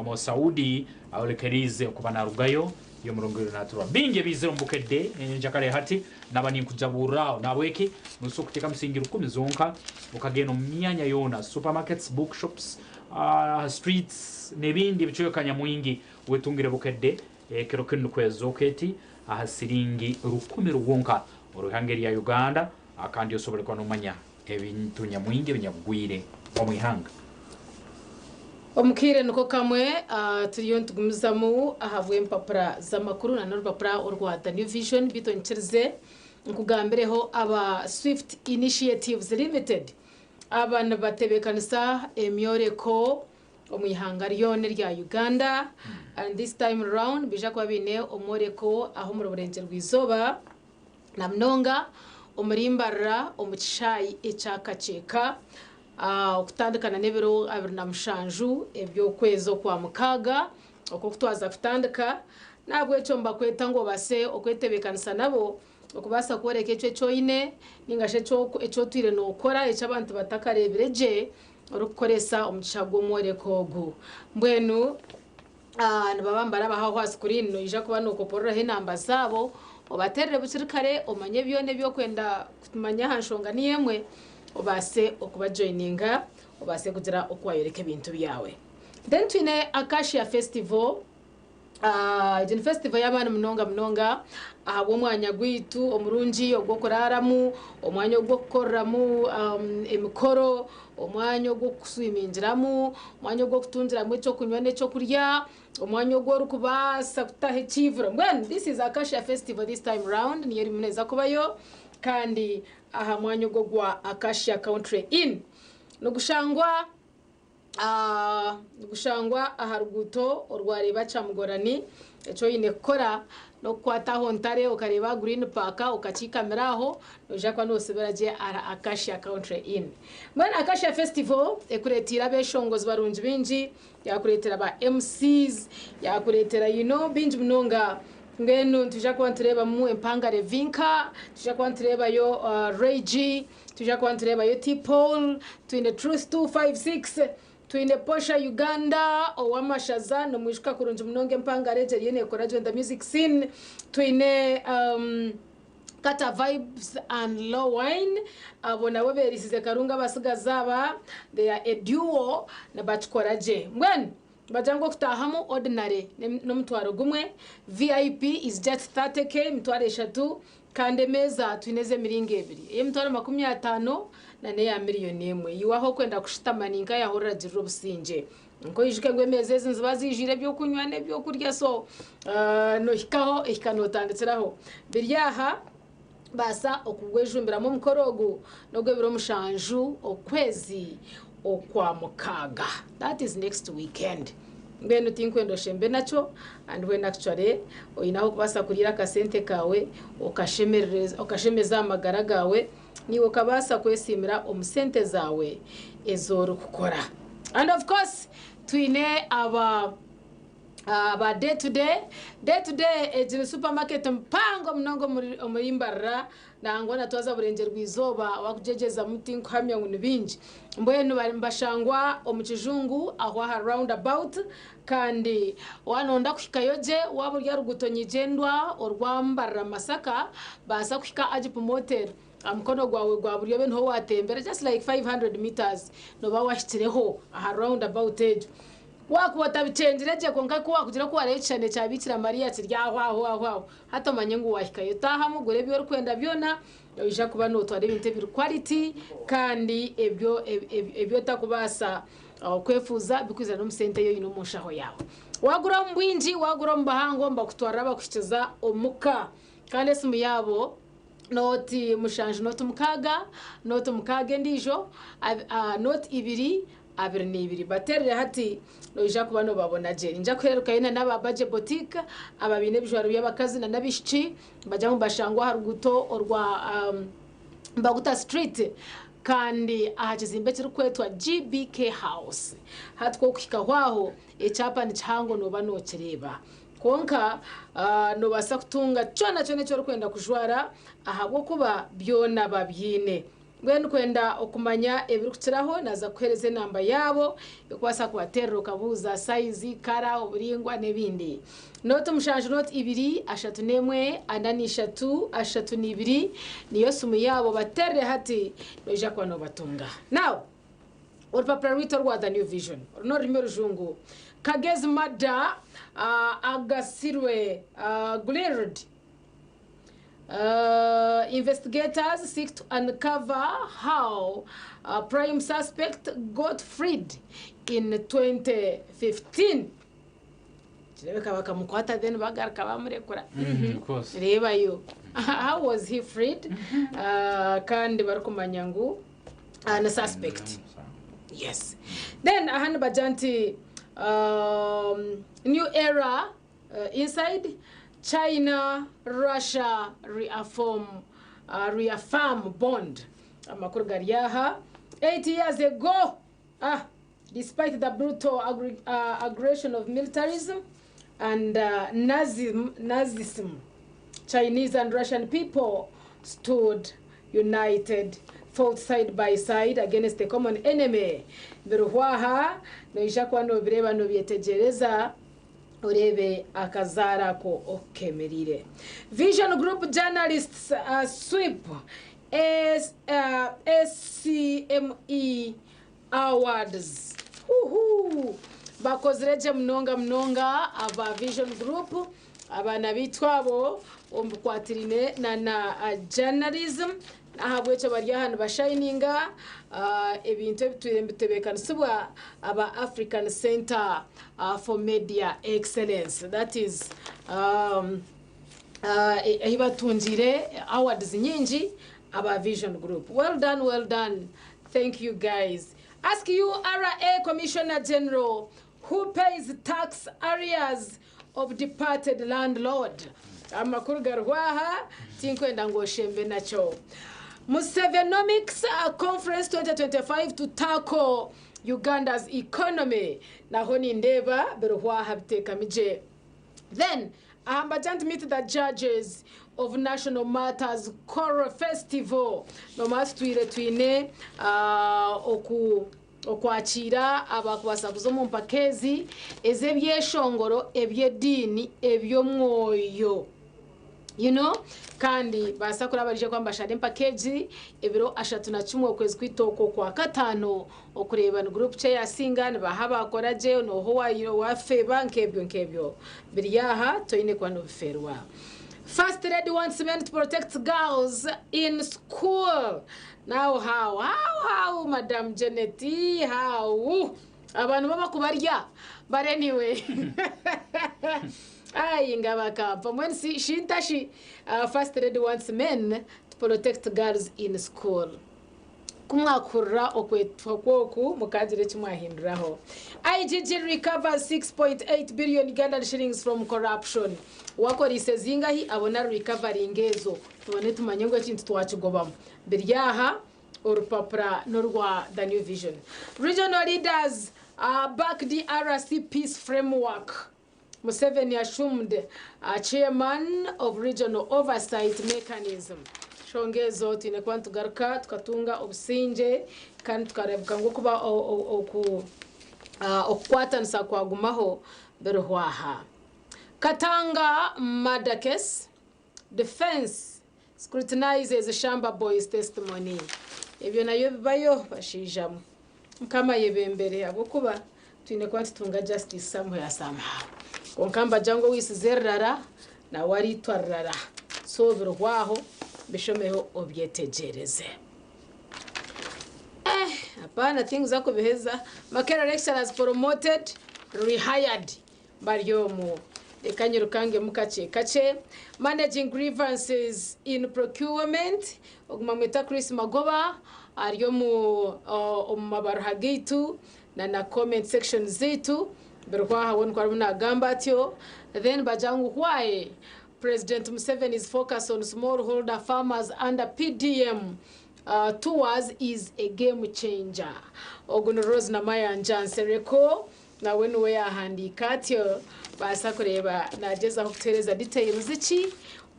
mu Saudi awolekerize kubana rugayo yo murongero natura binge bizero mbukedde njakale hati nabani kujabura nabweki nuso kuteka msingiru 10 zonka ukageno myanya yona supermarkets bookshops streets nebindi bicoyokanya mwingi wetungire bukedde kero kinu kwezo keti ahasiringi 10 rugonka uruhangeri ya Uganda akandi yosobole kwa numanya ebintu nyamwingi binyagwire omwihanga omukire nuko kamwe turiyo ntugumizamu ahavwe mpapura z'amakuru na n'urupapura urwa The New Vision bitonkereze nkugambireho aba Swift Initiatives Limited abana batebekanisa emyoreko omwihanga ryone rya Uganda and this time around bija kwa bine omoreko aho mu Burenje rwizoba na mnonga omurimbarra omukishayi ecyakaceka okutandikana nebiro 27 ebyo kwezo kwa mukaga okutwaza kutandika nabwo echo mbakweta ngo base okwetebekanisa nabo okubasa koreka echo cyoine ningashe echo twire no okora echo abantu batakarebereje orukoresa omugishago mworekogo mbwenu nibabambara bahaho screen no ija kuba no koporora he namba zabo obaterere bukirikare omanye byone byo kwenda kumanya hanshonga niyemwe obase okuba joininga obase kugira okwayoreka ibintu byawe then twine Acacia Festival Jin festival y'abana mnonga abo mwanya gwitu omurungi ogwo kuraramu omwanya ogwo kukoramu emikoro omwanya ogwo kuswimingiramu omwanya ogwo kutunjiramu cyo kunywa n'ecyo kurya omwanya ogwo rukubasa kutahe chivro when this is Acacia Festival this time round niyo rimuneza kubayo kandi aha mwanya ogwo gwa Acacia Country Inn no gushangwa aharuguto orwareba chamugorani echo ine kora no kwataho ntare ukareba Green Park ukachikameraho noja kwa noseberaje ara Acacia Country Inn mwana Acacia Festival ekuretira beshongozi barunji binji yakuretera ba MCs yakuretera binji mnonga ngeno tuja kwantureba mu empanga revinka tuja kwantureba yo Regi tuja kwantureba yo T-Pole twine Truth 256 twine Posha Uganda owamashaza no mwishika kurunje mnonge mpanga reje yene korajo the music scene twine Kata Vibes and Low Wine abona weberisize karunga basigazaba they are a duo na bachkoraje mwen bajango kutahamu ordinary no mtwaro gumwe VIP is just 30k mtware 3 kande meza twineze miringe ebiri ye mtwaro 50 na ne ya miliyoni emwe yiwaho kwenda kushitamaninga yahorera jiro businje nko yishike ngwe mezeze nzibazijire byo kunywa ne byo kurya so no hikaho ikanotanditsiraho biryaha basa okugwejumbiramo mukorogo no gwebiro mushanju okwezi okwa mukaga that is next weekend ngeno tinkwendo shembe nacho and when actually oyinaho kubasa kurira kasente kawe okashemeza amagara gawe niwo kabasa kwesimira omusente zawe ezoro kukora and of course twine aba ba day to day ejiri supermarket mpango mnongo muri mbarra nango natwaza burengero rwizoba wakujegeza muti nkamya nibinji mbwenu bari mbashangwa omukijungu aho ha roundabout kandi wanonda kuhikayoje waburya rugutonyijendwa orwambarra Masaka basa kuhika ajipu motel amukono gwawe gwa buryo be nho watembera just like 500 meters no bawashitireho aha roundabout ejo wakuwata bichenjireje konka ko wakugira ko warechane cha Bikira Maria kiryaho aho hata manyengu wahikayo taha mugore byo rukwenda byona ija kuba no twari binte bir quality kandi ebyo takubasa kwefuza bikwiza no musente yo ino mushaho yawe wagura mbwinji wagura mbahango mbakutwara bakushikiza omuka kandi simu yabo noti mushanje noti mukaga ndijo noti ibiri abiri ni ibiri baterere hati no ija kuba no babona je inja kweruka ina naba budget boutique ababine bijwaro by'abakazi na nabishiki bajya mu bashangwa haruguto orwa Mbaguta Street kandi ahakizimbe kiri kwetwa GBK House hatwo kukikahwaho echapa ni chango no bano kireba konka no basa kutunga cyona cyo kwenda kujwara ahabwo kuba byona babyine Gwen kwenda okumanya ebirukiraho naza kuhereze namba yabo yokwasa kubaterero kabuza size kara oburingwa nebindi note mushanje note ibiri ashatu nemwe andani shatu ashatu nibiri niyo sumu yabo baterere hati noja kwa no batunga now or paparito rwa the new vision no rimero jungu kagezi mada agasirwe glared investigators seek to uncover how a prime suspect got freed in 2015. Then how was he freed? Kandi barukumanyangu and a suspect. Yes. Then ahan bajanti new era inside China, Russia reaffirm bond. Amakurgariyaha 8 years ago, despite the brutal aggression of militarism and Nazism, Chinese and Russian people stood united, fought side by side against the common enemy. Biruhwaha no ishakuwa no bireba no byetegereza urebe akazara ko okemerire. Vision Group journalists sweep SCME awards. Bakozireje mnonga aba Vision Group abana bitwabo ombukwatirine na journalism ahabwecho bari hano bashininga ebintu bitebekanisubwa aba African Center for Media Excellence, that is hibatunjire awards nyingi aba Vision Group. Well done, thank you guys. Ask you RA Commissioner General, who pays tax areas of departed landlord? Amakuru garwaha tinkwenda ngoshembe nacho. Musevenomics Conference 2025 to tackle Uganda's economy. Nahoni ndeva beruhwa habiteka mije. Then Ahambajant meet the judges of National Matters Choral Festival. No mastwire twine okwachira abakwasa kuzomu mpakezi ezebyeshongoro ebyedini ebyomwoyo. You know, kandi basakura barije kwamba shade package ebiro ashatu na chumwe okwezi kwitoko kwa katano okureba no group che yasinga bahaba akoraje no ho wa feba nkebyo biriyaha toine kwa no ferwa. First lady wants men to protect girls in school. Now how Madam Janeti, how abantu baba kubarya, but anyway. When she first lady wants men to protect girls in school. Kumwakura okwetwoku mukadire chimwahinduraho. IGG recovers 6.8 billion Ugandan shillings from corruption. Wakorise zingahi abona recovery ngezo. Tubone tumanyengo kintu twachugobamo. Biryaha urupapura norwa the new vision. Regional leaders back the RC peace framework. Museveni assumed chairman of regional oversight mechanism. Shongezo tinekuwa tugaruka tukatunga obusinge kandi tukarebuka ngo kuba okwatanisa kwagumaho berhwaha. Katanga murder case. Defense scrutinizes Shamba Boy's testimony. Ebyo nayo bibayo bashijamu. Nkama yebembere abokuba twinekuwa tutunga justice somewhere somehow. Konkamba jango wisizerrara na wari twarrara. So birwaho bishomeho obyetegereze. Apana things zako beheza. Makera lecturers promoted, rehired. Baryomo. Ekanyirukange mukache kache. Managing grievances in procurement. Ogumamweta Chris Magoba. Aryomo mabarhagitu. Na comment section zitu. Berwaha wonu kwa runa gambatyo. Then bajangu why President Museveni's focus on smallholder farmers under PDM tours is a game changer. Oguno Rose na Maya Njansereko na wenu weya handikatyo basa kureba najeza kutereza details iki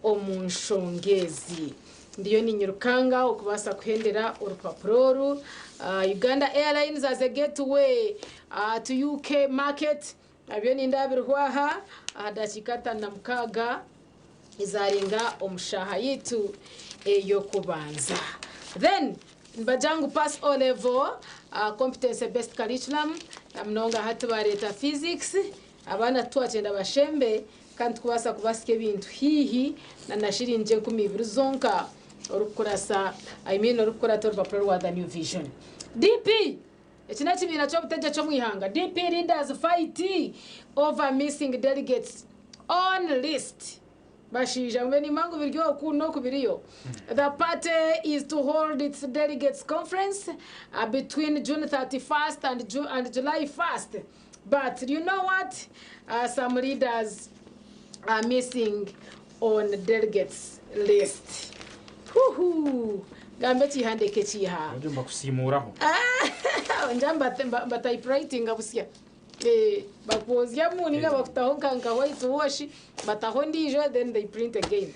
omunshongezi. Ndiyo ninyurukanga okubasa kuhendera urupapuro Uganda Airlines as a gateway to UK market. Abyo nindabirwaha adachikata na mukaga izaringa omushaha yitu eyo kubanza. Then bajangu pass O level competence based curriculum mnonga hatu bareta physics abana twatenda bashembe kandi kubasa kubasike bintu hihi na nashirinje 12 zonka orukurasa orukora torupapuro rwa the new vision. DP Echinati bina chobuteja chomwihanga. DP leaders fight over missing delegates on list. Bashija mbeni mangu biryo kuno kubiriyo. The party is to hold its delegates conference between June 31st and July 1st. But you know what? Some leaders are missing on delegates list. Woohoo! Gambe chihandeke chiha. Njumba kusimuraho. Njamba typewriting abusia. Bakuzya muninga bakutahonka nka white wash batahondijo then they print again.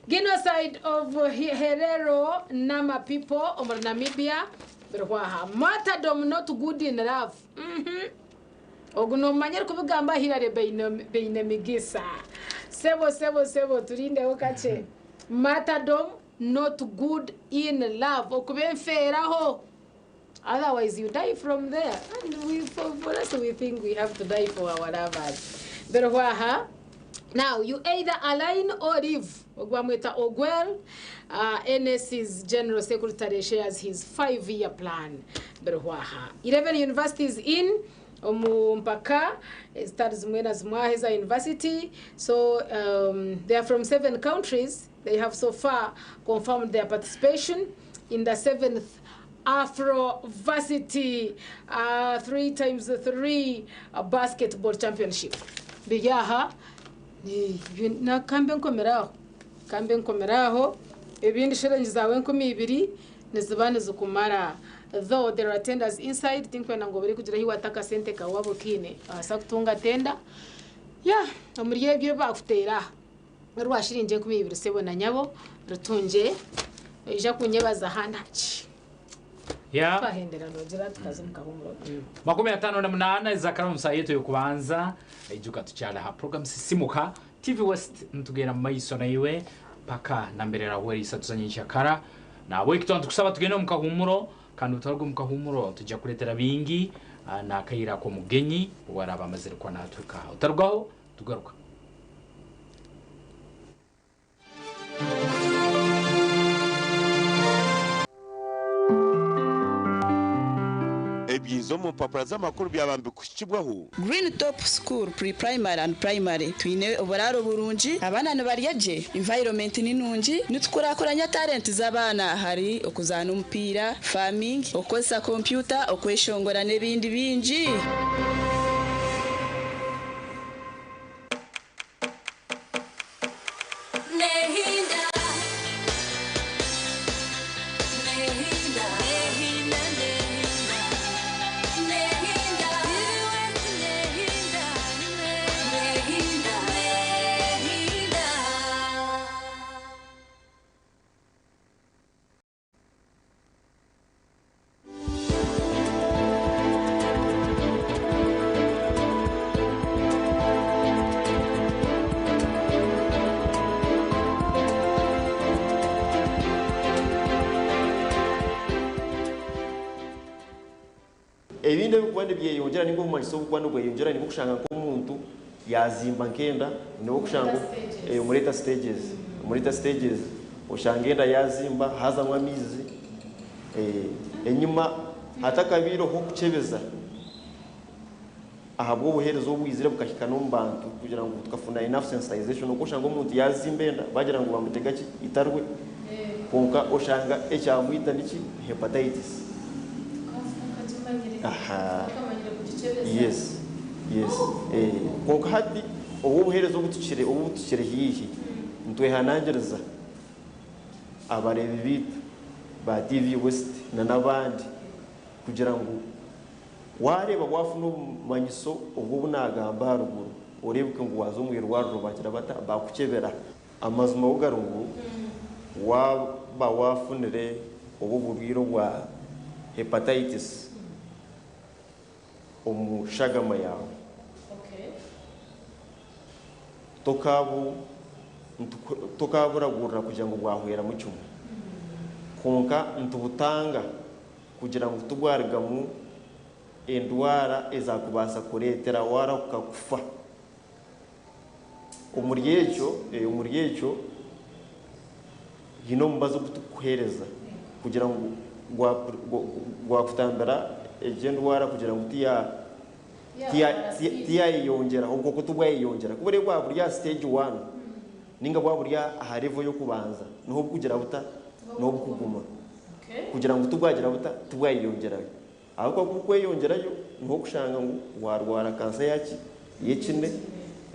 Genocide of Herero Nama people of Namibia berwaha. Martyrdom not good in love. Oguno manyere kubigamba hirare beine migisa. Sebo turinde okache. Martyrdom not good in love. Okubenferaho. Otherwise, you die from there. And for us, we think we have to die for our lovers. Berwaha. Now, you either align or leave. Ogwamweta Ogwell, NS's General Secretary, shares his 5-year plan. Berwaha. 11 universities in Omumpaka, starts Mwaheza University. So, they are from 7 countries. They have so far confirmed their participation in the 7th Afro-Varsity 3x3 basketball championship. Biyaha na kambe nkomeraho ebindi challenge zawe 12 nizibane zukumara. Though there are tenders inside, think when ngo bari kugira hiwataka sente ka wabo kine asa kutunga tenda amuriye byo bakutera rwashirinje 12 sebona nyabo rutunje ija kunyebaza handachi. Fahendera nojira tukazumuka humuro. 58 zakara musa yetu yokubanza ijuka tucyala ha program Sisiimuka TV West ntugera maiso na iwe paka namberera weri satuzanyisha kara na bwo kitonto kusaba tugenda mu kahumuro kandi utarwo mu kahumuro tujya kuretera bingi na kayira ko mugenyi waraba amazere kwa natuka utarwaho tugaruka. Ebyinzo mu papura z'amakuru byabambe kushikibwaho. Green Top School pre-primary and primary twine oboraro burungi abana nibariyaje environment ninungi nitukurakuranya talent z'abana hari okuzana umupira farming okosa computer okweshongora nebindi bingi. Nehinda ebindi ebikuba byeyongera ningo obumanyiso obukuba nibweyongera nibo kushanga nk'omuntu yazimba nkenda nibo kushanga omureta stages oshanga enda yazimba hazamwa amizi enyuma hatakabiro ho kuchebeza ahabwo obuherezo obwizire bukahika n'omubantu kugira ngo tukafuna enough sensitization okushanga omuntu yazimba enda bagira ngo bamutega ki itarwe konka oshanga ekyamwita niki hepatitis. Aha. Yes. Konka hati obuherezo obutukire hihi ntwehanangiriza abarebi bitu ba TV West n'abandi kugira ngo wareba wafuna obumanyiso obwo bunagamba haruguru orebuke ngo waza omwirwariro bagira bata bakukebera amazima ogarungu waba wafunire obu burwiro bwa hepatitis omushagama yawe tokaburagurira kugira ngo bwahwera mu cyuma konka ntubutanga kugira ngo tugwarigamu endwara ezakubasa kuretera wara kukakufa umuryecyo hino mubazo kutukuhereza kugira ngo gwakutambira egendwara kugira ngo tiyayiyongera ubwo kutubwayiyongera kubere bwa burya stage 1 ninga bwa burya aha level yo kubanza niho kugira buta no kuguma kugira ngo tubwagira buta tubwayiyongera ahubwo kukweyongerayo niho kushanga ngo warwara kansa yaki yekine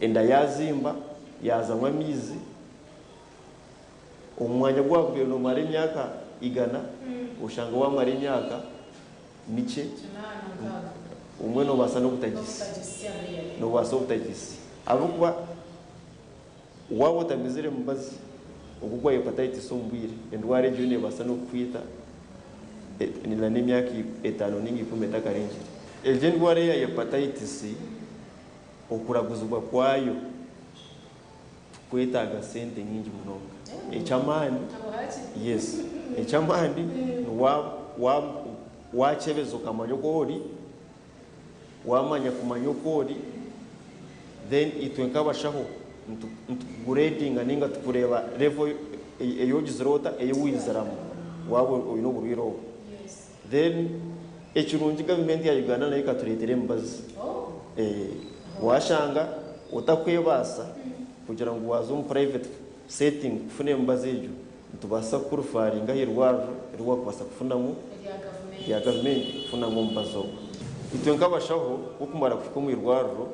enda yazimba yazanywa amizi umwanya gwabwe no mare myaka igana ushanga wa mare myaka mice umwe no basa no kutagisi abukuba wawo tamizire mubazi ukugwa hepatitis ombwire endware june basa no kwita nina n'imyaka 5 ningi 10 takarenje endware ya hepatitis okuraguzwa kwayo kwetaga sente nyingi munonga echamani yes echamani wachebezo kamanyokori wamanya kumanyokori then itwenkabashaho grading aninga tukureba level eyogizirota eyowizaramu wabo oyino burwiro then ekirungi government ya Uganda nayo katuretere mbazi washanga utakwebasa kugira ngo wazo mu private setting kufune mbazi ejo tubasa kurufaringa hirwaro rwa kubasa kufunamo ya government kufunamo mbazo itwenkabashaho ukumara kufika mu hirwaro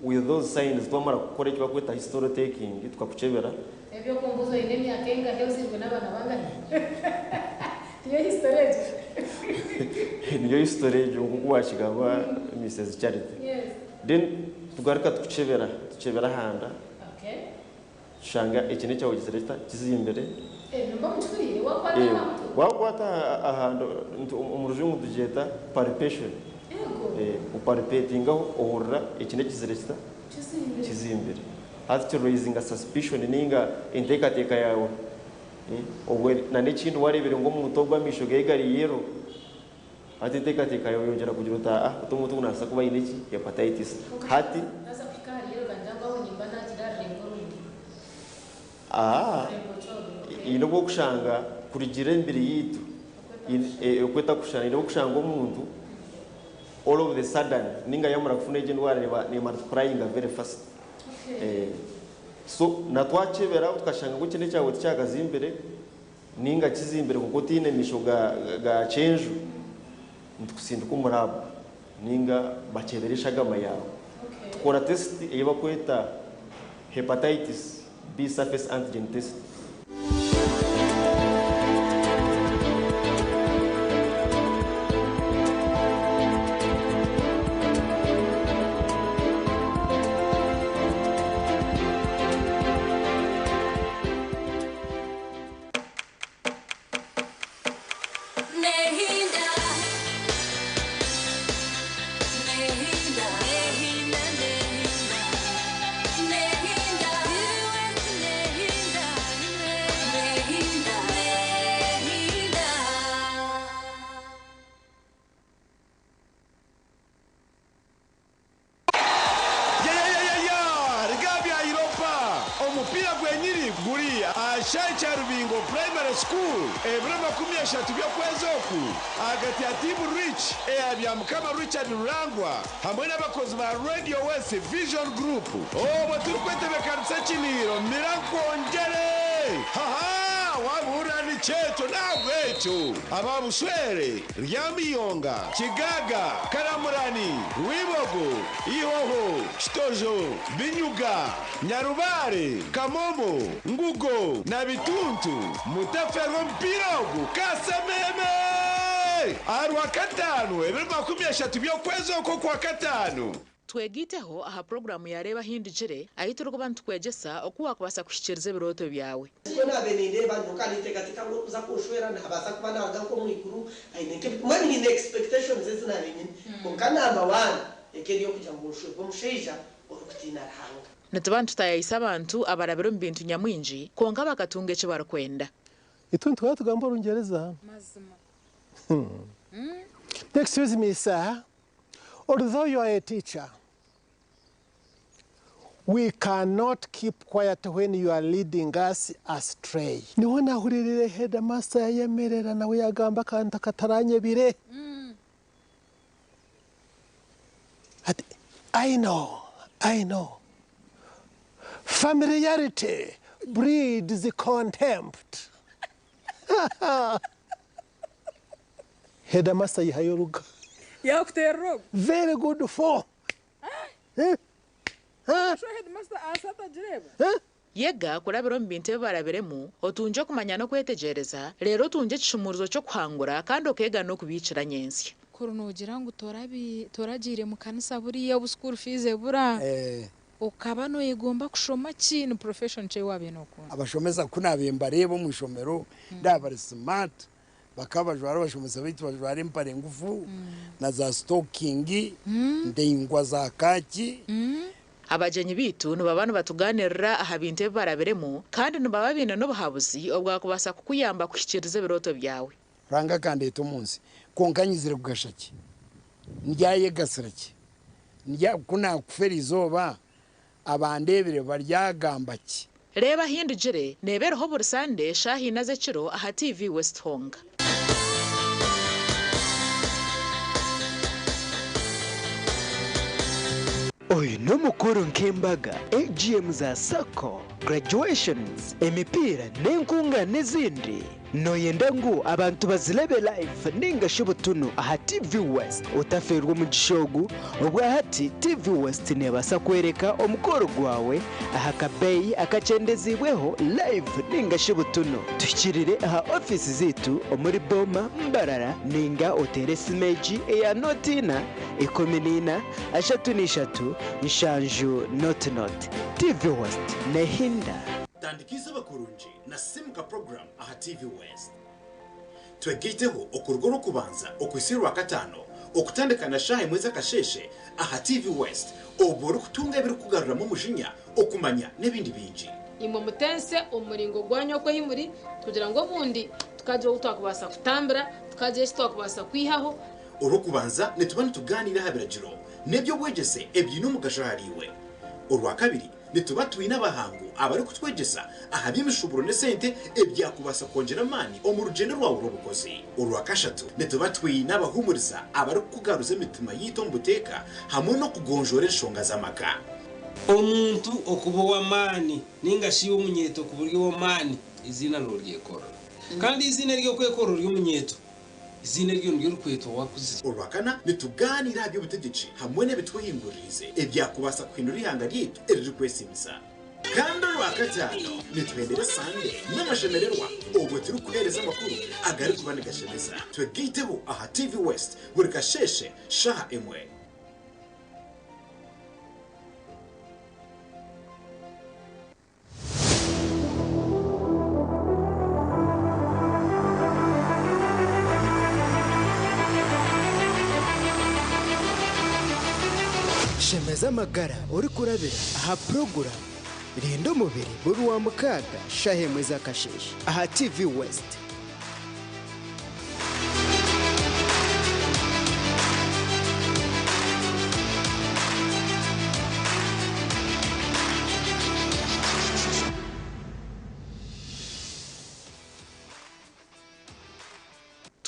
with those signs twamara gukora cyo kwita history taking tukakucebera ebyo kumbuzo ine myaka enga hezirwe n'abana bangana niyo history yo kuwashigaba Mrs Charity then tugaruka tucebera handa shanga ekine cyawo gisireta kizimbere numba muchurire wakwata ahando umurujungu tujeta palpation upalpatingaho ohurra ekine kizireta kizimbere hati raising a suspicion ninga intekateka yawe obwe na n'ikindi warebere ngo mu mutogwa misho gegari yero hati intekateka yawe yongera kugira uta umuntu unasa kuba ineki hepatitis hati nasa fikari yero kandanga aho nyimba nakirare ngorundi ino bwo kushanga kurigira imbere yitu okweta kushana ino kushanga omuntu all of the sudden ninga yamura kufuna egendwara ne multiplying very fast so natwachebera tukashanga ngo kine cyawe cyagazimbere ninga kizimbere kuko tine misho ga change ntukusinduka umurabo ninga bacheberesha gama yawe tukora test yeba kweta hepatitis B surface antigen test omupira gwenyiri guri ashayi kya Rubingo Primary School ebiro 30 by'okwezi oku hagati ya Team Rich eyabya Mukama Richard Rurangwa hamwe n'abakozi ba Radio West Vision Group obo turi kwetebekanisa kiniro mirankongere haha wabura ni cheto nawecho ababuswere Ryamiyonga Kigaga Karamurani Wibogo Ihoho Kitojo Binyuga Nyarubare Kamomo Ngugo na Bituntu Mutafero Mpirogu Kasememe arwa katanu ebiro 30 by'okwezi okwo kwa katanu twegiteho aha programu yareba hindujire ahitira kubantu kwegesa okuwa kubasa kushikiriza biroto byawe ko nabeninde bantu kandi tekatika ngo uza kushwera ntabasa kuba naga ko mwikuru aineke mani in expectations ezinabenye ko kana mabana ekeri yo kujya ngo ushwe bomusheja okutina rahanga nitubantu tayayisa abantu abarabiro mbintu nyamwinji konka bakatunga cyo barakwenda ituntu twatugamba urungereza mazima Excuse me, sir. Although you are a teacher, we cannot keep quiet when you are leading us astray. Niwana huririre headmaster yemerera nawe yagamba kanta kataranye bire. I know. Familiarity breeds contempt. Headmaster yihayoruga. Yakutero. Very good for. Sho headmaster asata jireba. Yega kurabiro mbinte barabiremu otunje kumanya no kwetegereza rero tunje cishumuruzo cyo kwangura kandi okega no kubicira nyensi. Kurunugira ngo toragire mu kanisa buriya bu school fees bura. Ukaba no yegomba kushoma kintu profession cye wabenoko. Abashomeza kunabemba rebo mu shomero ndabari smart. Bakabajwara bashomeza bitu bajwara impare ngufu na za stocking ndengwa za kaki abajenyi bitu nubabana batuganirira aha binte barabiremo kandi nubababina no bahabuzi obwa kubasa kukuyamba kushikiriza biroto byawe ranga kandi eto munsi konkanyizire kugashaki ndyaye gasiraki ndya kuna kuferizoba abandebere baryagambaki reba hindujire nebereho bursande shahi naze kiro aha TV West Honga Oyu no mukuru nkembaga AGM za sako graduations emipira n'enkunga n'izindi noyenda ngo abantu bazilebe live ninga shobutunu aha TV West utaferwa mu gishogu obwa hati TV West nebasa kwereka omukoro gwawe aha kabeyi akacendezibweho live ninga shobutunu tukirire aha office zitu omuri Boma Mbarara ninga oteresi meji ya notina ikomenina ashatu nshanju not TV West nehinda tandikisa bakurunji na Sisiimuka program aha TV West twegiteho okurugoro kubanza okwisirwa katano okutandikana shahi mweza kasheshe aha TV West oboro kutunga ebiri kugarura mu mujinya okumanya nebindi binji imwe mutense umuringo gwanyo ko himuri kugira ngo bundi tukaje utwakubasa kutambira tukaje twakubasa kwihaho urukubanza netubane tuganira habiragiro nebyo bwegese ebyino mugashahariwe urwa kabiri nitubatuye n'abahangu abari kutwegesa aha by'imishuburo ne sente ebyakubasa kongera mani omurugendo rwawe urubukozi urwa kashatu nitubatuye n'abahumuriza abari kugaruza imitima yito mbuteka hamwe no kugonjora enshonga z'amaka omuntu okubowa mani ninga shiwo munyeto kuburyo wo mani izina n'uryekoro kandi izina ryo kwekoro ry'umunyeto izina ryo ndio rukweto wakuziza urwakana nituganira byo butegetsi hamwe n'ebitwihingurize ebyakubasa kwindura ihanga ryitu eriri kwesimisa kandi urwakatano nitwendera sande n'amashemererwa ubwo turi kuhereza amakuru agari kubanigashemeza twegiteho aha TV West buri kasheshe shaha emwe shemeza amagara uri kurabira aha program rindo mubiri buri wa mukaga shahe mweza kasheshe aha TV West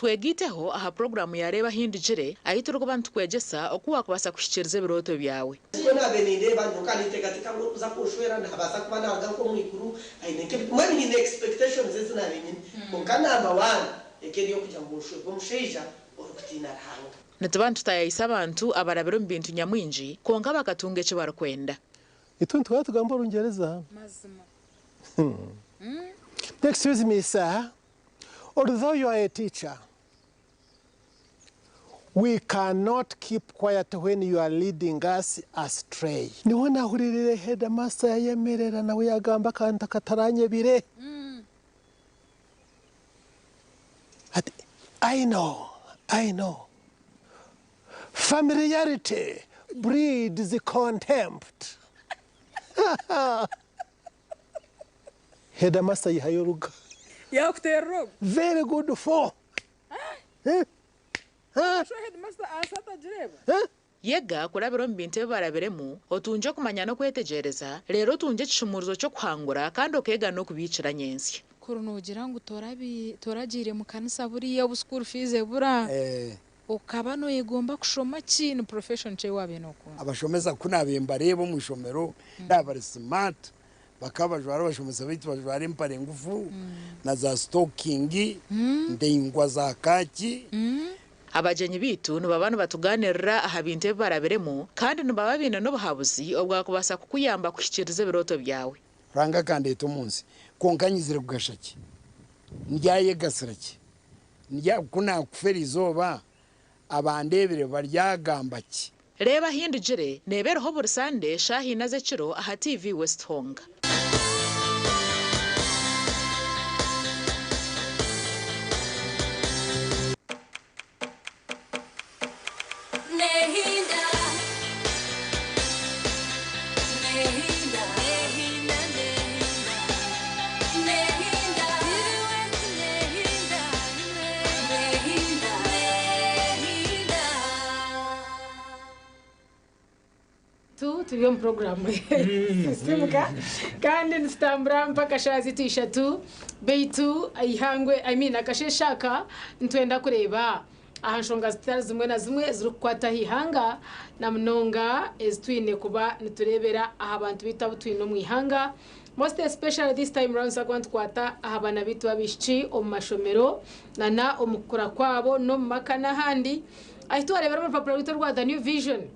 twegiteho aha programu yareba hindugire ahita urugo bantu kwegesa okuwa kubasa kushikiriza biroto byawe ko nabeninde bantu kanitegatika ngo uza kushwera ntabasa kuba naga ko mwikuru aineke mwani ni expectations zina benyine konkana amabana ekeriyo kujya ngo ushwe bomusheja orukutina rahanga nitubantu tutayisa abantu abarabiro mbintu nyamwinji konka bakatunga cyo barakwenda ituntu twatugamba urungereza mazima excuse me sir, although you are a teacher, we cannot keep quiet when you are leading us astray. Niho nahuririre headmaster yemerera nawe yagamba kanta kataranye bire. I know. Familiarity breeds contempt. Headmaster yihayoruga. Yakuterro. Very good for. Show headmaster asata jireba. Yega kurabiro mbinte barabiremu otunje kumanya no kwetegereza rero tunje cishumuruzo cyo kwangura kandi okega no kubicira nyensi. Kurunugira ngo toragire mu kanisa buriya bu school fees bura. Ukaba no yegomba kushoma kintu profession cye wabe noko. Abashomeza kunabemba rebo mu shomero ndabari smart. Bakabajwara bashomeza bitu bajwara impare ngufu na za stocking ndengwa za kaki abajenyi bitu nubabana batuganirira aha binte barabiremo kandi nubababina no bahabuzi obwa kubasa kukuyamba kushikiriza biroto byawe ranga kandi eto munsi konkanyizire kugashaki ndyaye gasiraki ndya kuna kuferizoba abandebere baryagambaki reba hindugire nebereho buri Sunday shahi naze kiro aha TV West Honga tuyo programu Sisiimuka kandi nstambra mpaka shazi t-shirt beitu ayihangwe akasheshaka ntwenda kureba ahanshonga zitari zimwe na zimwe ziri kwata hihanga na mnonga ezitwine kuba niturebera aha abantu bitabu twino mu ihanga most especially this time round sakwantu kwata aha bana bitu babishiki omashomero nana omukura kwabo no makana handi ahitwa rebera mu papuro rwito rwa The New Vision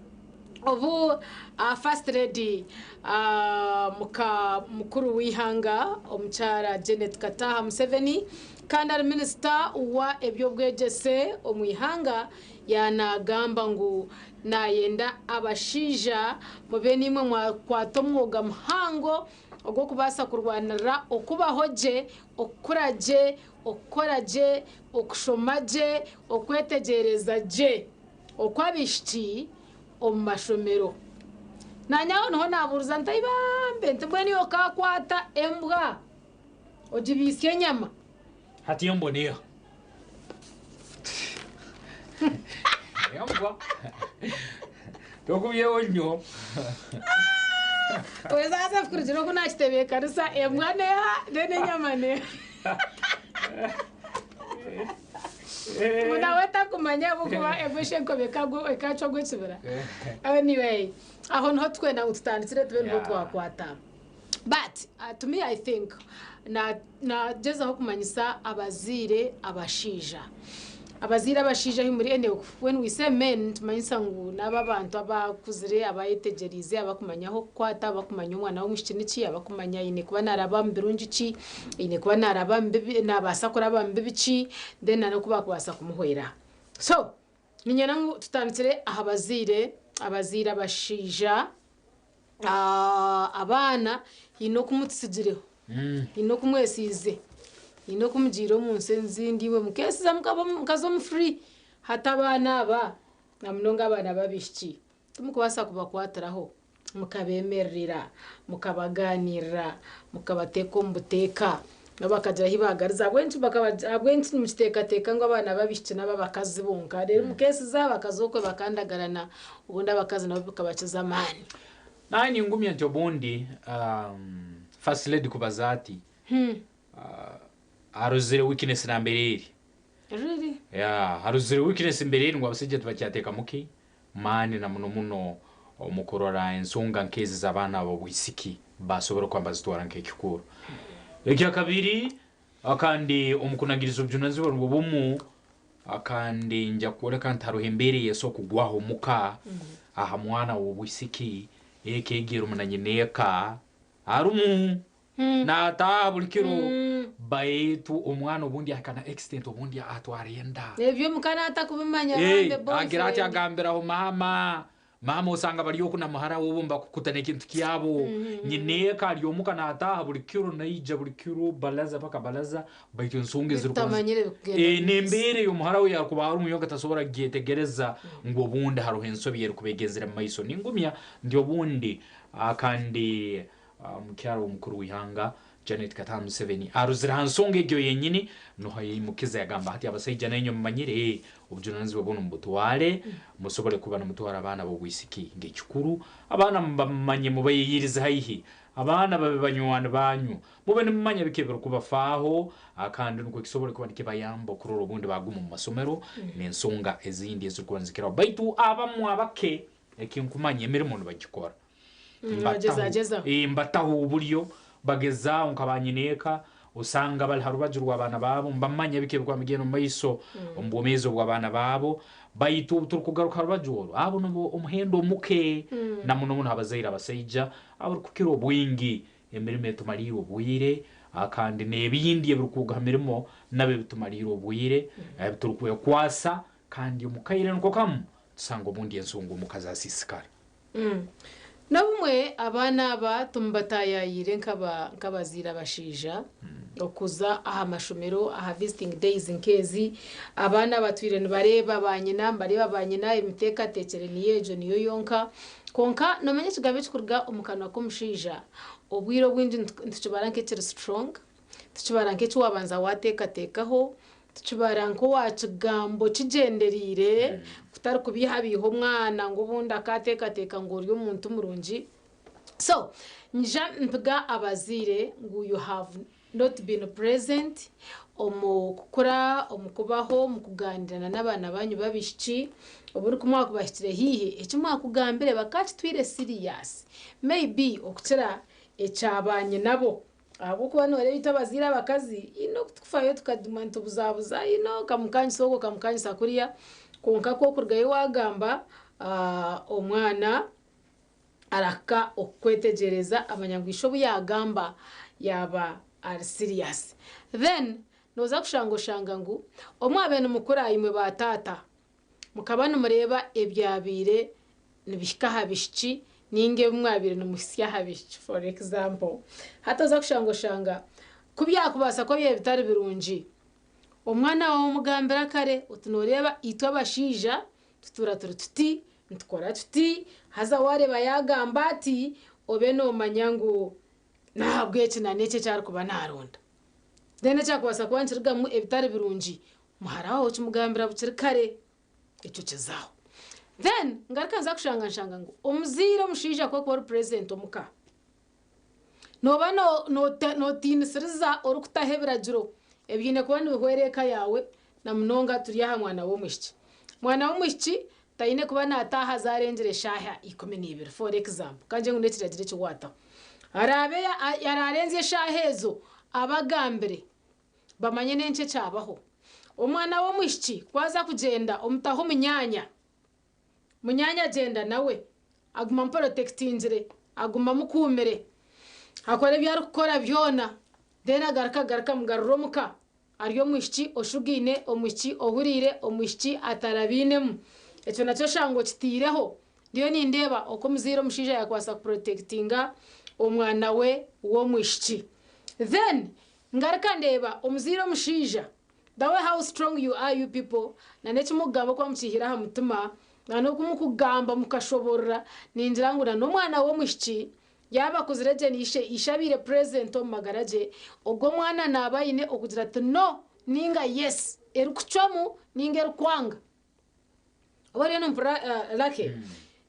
obu first lady mukuru wihanga omuchara Janet Kataha Museveni kandi ari minister wa ebyobwegese omwihanga yanagamba ngu nayenda abashija mubenimwe mwakwata omwoga muhango ogwo kubasa kurwanira okubahoje okuraje okoraje okushomaje okwetegereza okwabishiki omashomero nanyaho no naburuza ntayibambe ntibweni yokakwata embwa ojibisye nyama hati yombonea yambwa tokuye onyo ozaza fukurjiro kuna chitebe karisa embwa ne dene nyama ne Munaweta kumanya bukuba ebushe ko bekago ekacho gwetsibira. Anyway, aho no twenda utanditsire tubene bo twakwata. But to me I think na jeza ho kumanyisa abazire abashija. Abazire abashija himuri ene when we say men tumanyisa ngo naba bantu abakuzire abayetegerize abakumanyaho kwata abakumanya umwana wo mushikinici abakumanya ine kuba narabambirungici ine kuba narabambe nabasa kuraba mbibici then no kuba kubasa kumuhwera. So ninyana ngo tutanditsire abazire abashija abana ino kumutsigire ino kumwesize ino kumjiro munsenzi ndiwe mukesi zamukaba mukazo mfree hatabana aba namnonga abana babishiki tumukubasa kubakwatiraho mukabemerera mukabaganira mukabateka mbuteka nabakagira hibagariza abwenci mukiteka ngo abana babishiki nababakazi bonka rero mukesi zabakazokwe bakandagarana ubundi abakazi nabo bikabakiza amani nani ngumya ntobundi first lady kubazati aruzire weakness na mbere really haruzire weakness imbere ngo abasije tubacyateka muki mani na muno umukorora ensonga nkezi z'abana abo wisiki basobora kwambaza twaranke kikuru ekya kabiri akandi umukunagirizo byunazi ngo bumu akandi njya kure kantaro hembereye so kugwaho muka aha mwana wo wisiki ekegera umunanyineka arumu na tabulikiro baitu omwana obundi akana extent obundi atwarenda nebyo mukana atakubimanya bande boy agirati agambiraho mama usanga bari yo kuna mahara wobumba kukutana ikintu kyabo nyineka ryo mukana ataha bulikiro naija bulikiro balaza paka balaza baitu nsonge zirukwa nembere yo muhara we yakuba ari umuyonga tasobora gitegereza ngo bundi haro henso biyere kubegezera maiso ningumya ndio bundi akandi mukyaro umukuru wihanga Janet Katamu 7 aruzira hansonge gyo yenyini no hayimukiza yagamba hati abasayija nanyo mumanyire ubujunanzi babona mbutware musobole kubana mutwara abana bo wisiki ngekikuru abana mbamanye mubayiriza hayihi abana babanywana banyu mubene mumanya bikebero kubafaho akandi nuko kisobole kuba nikibayambo kuroro ubundi baguma mu masomero nensonga ezindi ezirwanzikira baitu abamu abake ekinkumanye emirimo bagikora mbataho uburyo bageza unkabanyineka usanga bali harubajurwa abana babo mbamanya bikebwa migeno maiso umbomezo bw'abana babo baitu turukugaruka harubajuro abo no umuhendo muke na muno habazaira abasayija abo kukiro bwingi emirimo etumariro bwire akandi nebindi eburukuga mirimo nabe tumariro bwire turukuye kwasa kandi umukayire nuko kam tusango bundi ensungu mukazasisikara nabumwe abana aba tumbatayayire nkabazira bashija okuza aha mashomero aha visiting days nkezi abana batwire bareba banyina bareba banyina imiteka tekere niyejo niyo yonka konka nomenye kigabe kikurga umukano ko mushija obwiro bwindi ntukibaranke kiri strong tukibaranke cyabanza wateka tekaho tukibaranko wakigambo kigenderire kutari kubihabiho mwana ngo bunda kateka ngo uri umuntu murungi so nja mpiga abazire ngo you have not been present omukura omukubaho mukuganirana n'abana banyu babishiki oburi kumwa kubashitire hihe ekimwa kugambire bakati twire serious maybe okutira ecyabanye nabo abo kuba no rero itabazira bakazi ino kufayo tukadumanta buzabuza ino kamukanyi soko kamukanyi sakuriya konka ko kurgaye wagamba omwana araka okwetegereza abanyangwisho buyagamba yaba are serious then noza kushango ngu omwabene mukura imwe batata mukabana mureba ebyabire nibishika habishiki ninge mwabire nomusya habishiki for example hataza kushango kubyakubasa ko bye bitari birungi omwana wa mugambira kare utunoreba itwa bashija tutura tuti ntukora tuti haza wareba yagamba ati obe no manyangu ntabwo ekina neke cyari kuba naronda dene cyakubasa kwanchirga mu ebitari birungi muharaho cyumugambira bukiri kare icyo kizaho then ngarika nza kushanga ngo omuzira mushija ko kuba president omuka noba no tinisiriza orukutahebera jiro ebyine kuba nibihwereka yawe na munonga turi aha mwana w'umushiki tayine kuba nataha zarengere shaha 12 for example kanje ngo netiragire kiwata arabe yararenze shahezo abagambire bamanye nenche cyabaho umwana w'umushiki kwaza kugenda omutaho munyanya agenda nawe aguma protectingire aguma mukumere akore byari gukora byona dena garaka mugaromuka ariyo mushiki oshugine omushiki ohurire omushiki atarabinemu echo nacho shango kitireho ndiyo nindeba oko muziro mushija yakwasa protectinga omwana we wo mushiki then ngarika ndeba omuziro mushija the way how strong you are you people na nekimugabo kwa mukihira ha mutima nano kumukugamba mukashobora ninjira ngo no mwana wo mushiki yaba kuzireje nishe ishabire present omagaraje ogwo mwana nabayine okugira ati no ninga yes erukuchomu ninga erukwanga obare no lake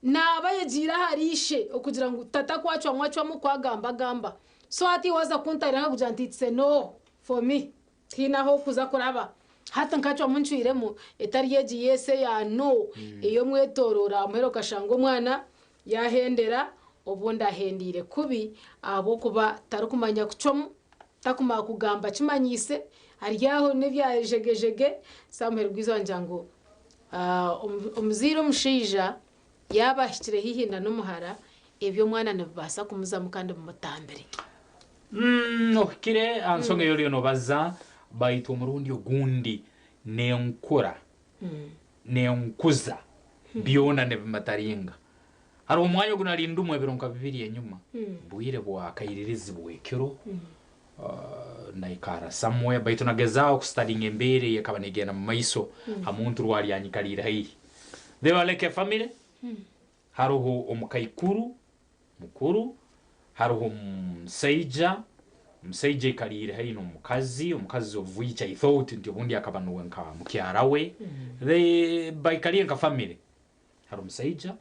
nabayegira harishe okugira ngo tata kwachwa mwachwa mu kwagamba so ati waza kuntaranga kugira ati it's no for me tina ho kuza kuraba hata nkacwa munchwiremu etari yeji yese ya no iyo mwetorora muhero kashanga umwana yahendera obundi ahendire kubi abo kuba tarukumanya kucwamu takuma kugamba kimanyise haryaho nebyajegejege Samuel Gwiza njango omuziro mushija yabahikire hihinda n'umuhara ebyo mwana nabasa kumuza mukande mumutambire kire ansonga yori no baza baitu murundi ogundi nenkura nenkuza biona ne mataringa hari umwanya gunarinda umwe bironka bibiri enyuma buire bwa kairirizi bwekero na ikara samwe baitu nagezao kustudying embere yakaba negena mu maiso hamuntu rwari yanyikarira hi they were like a family haruho omukaikuru mukuru haruho mseija ikarira hino umukazi ovuyicha I thought nti ubundi akaba nuwe nka mukyarawe they baikariye nka family haru mseija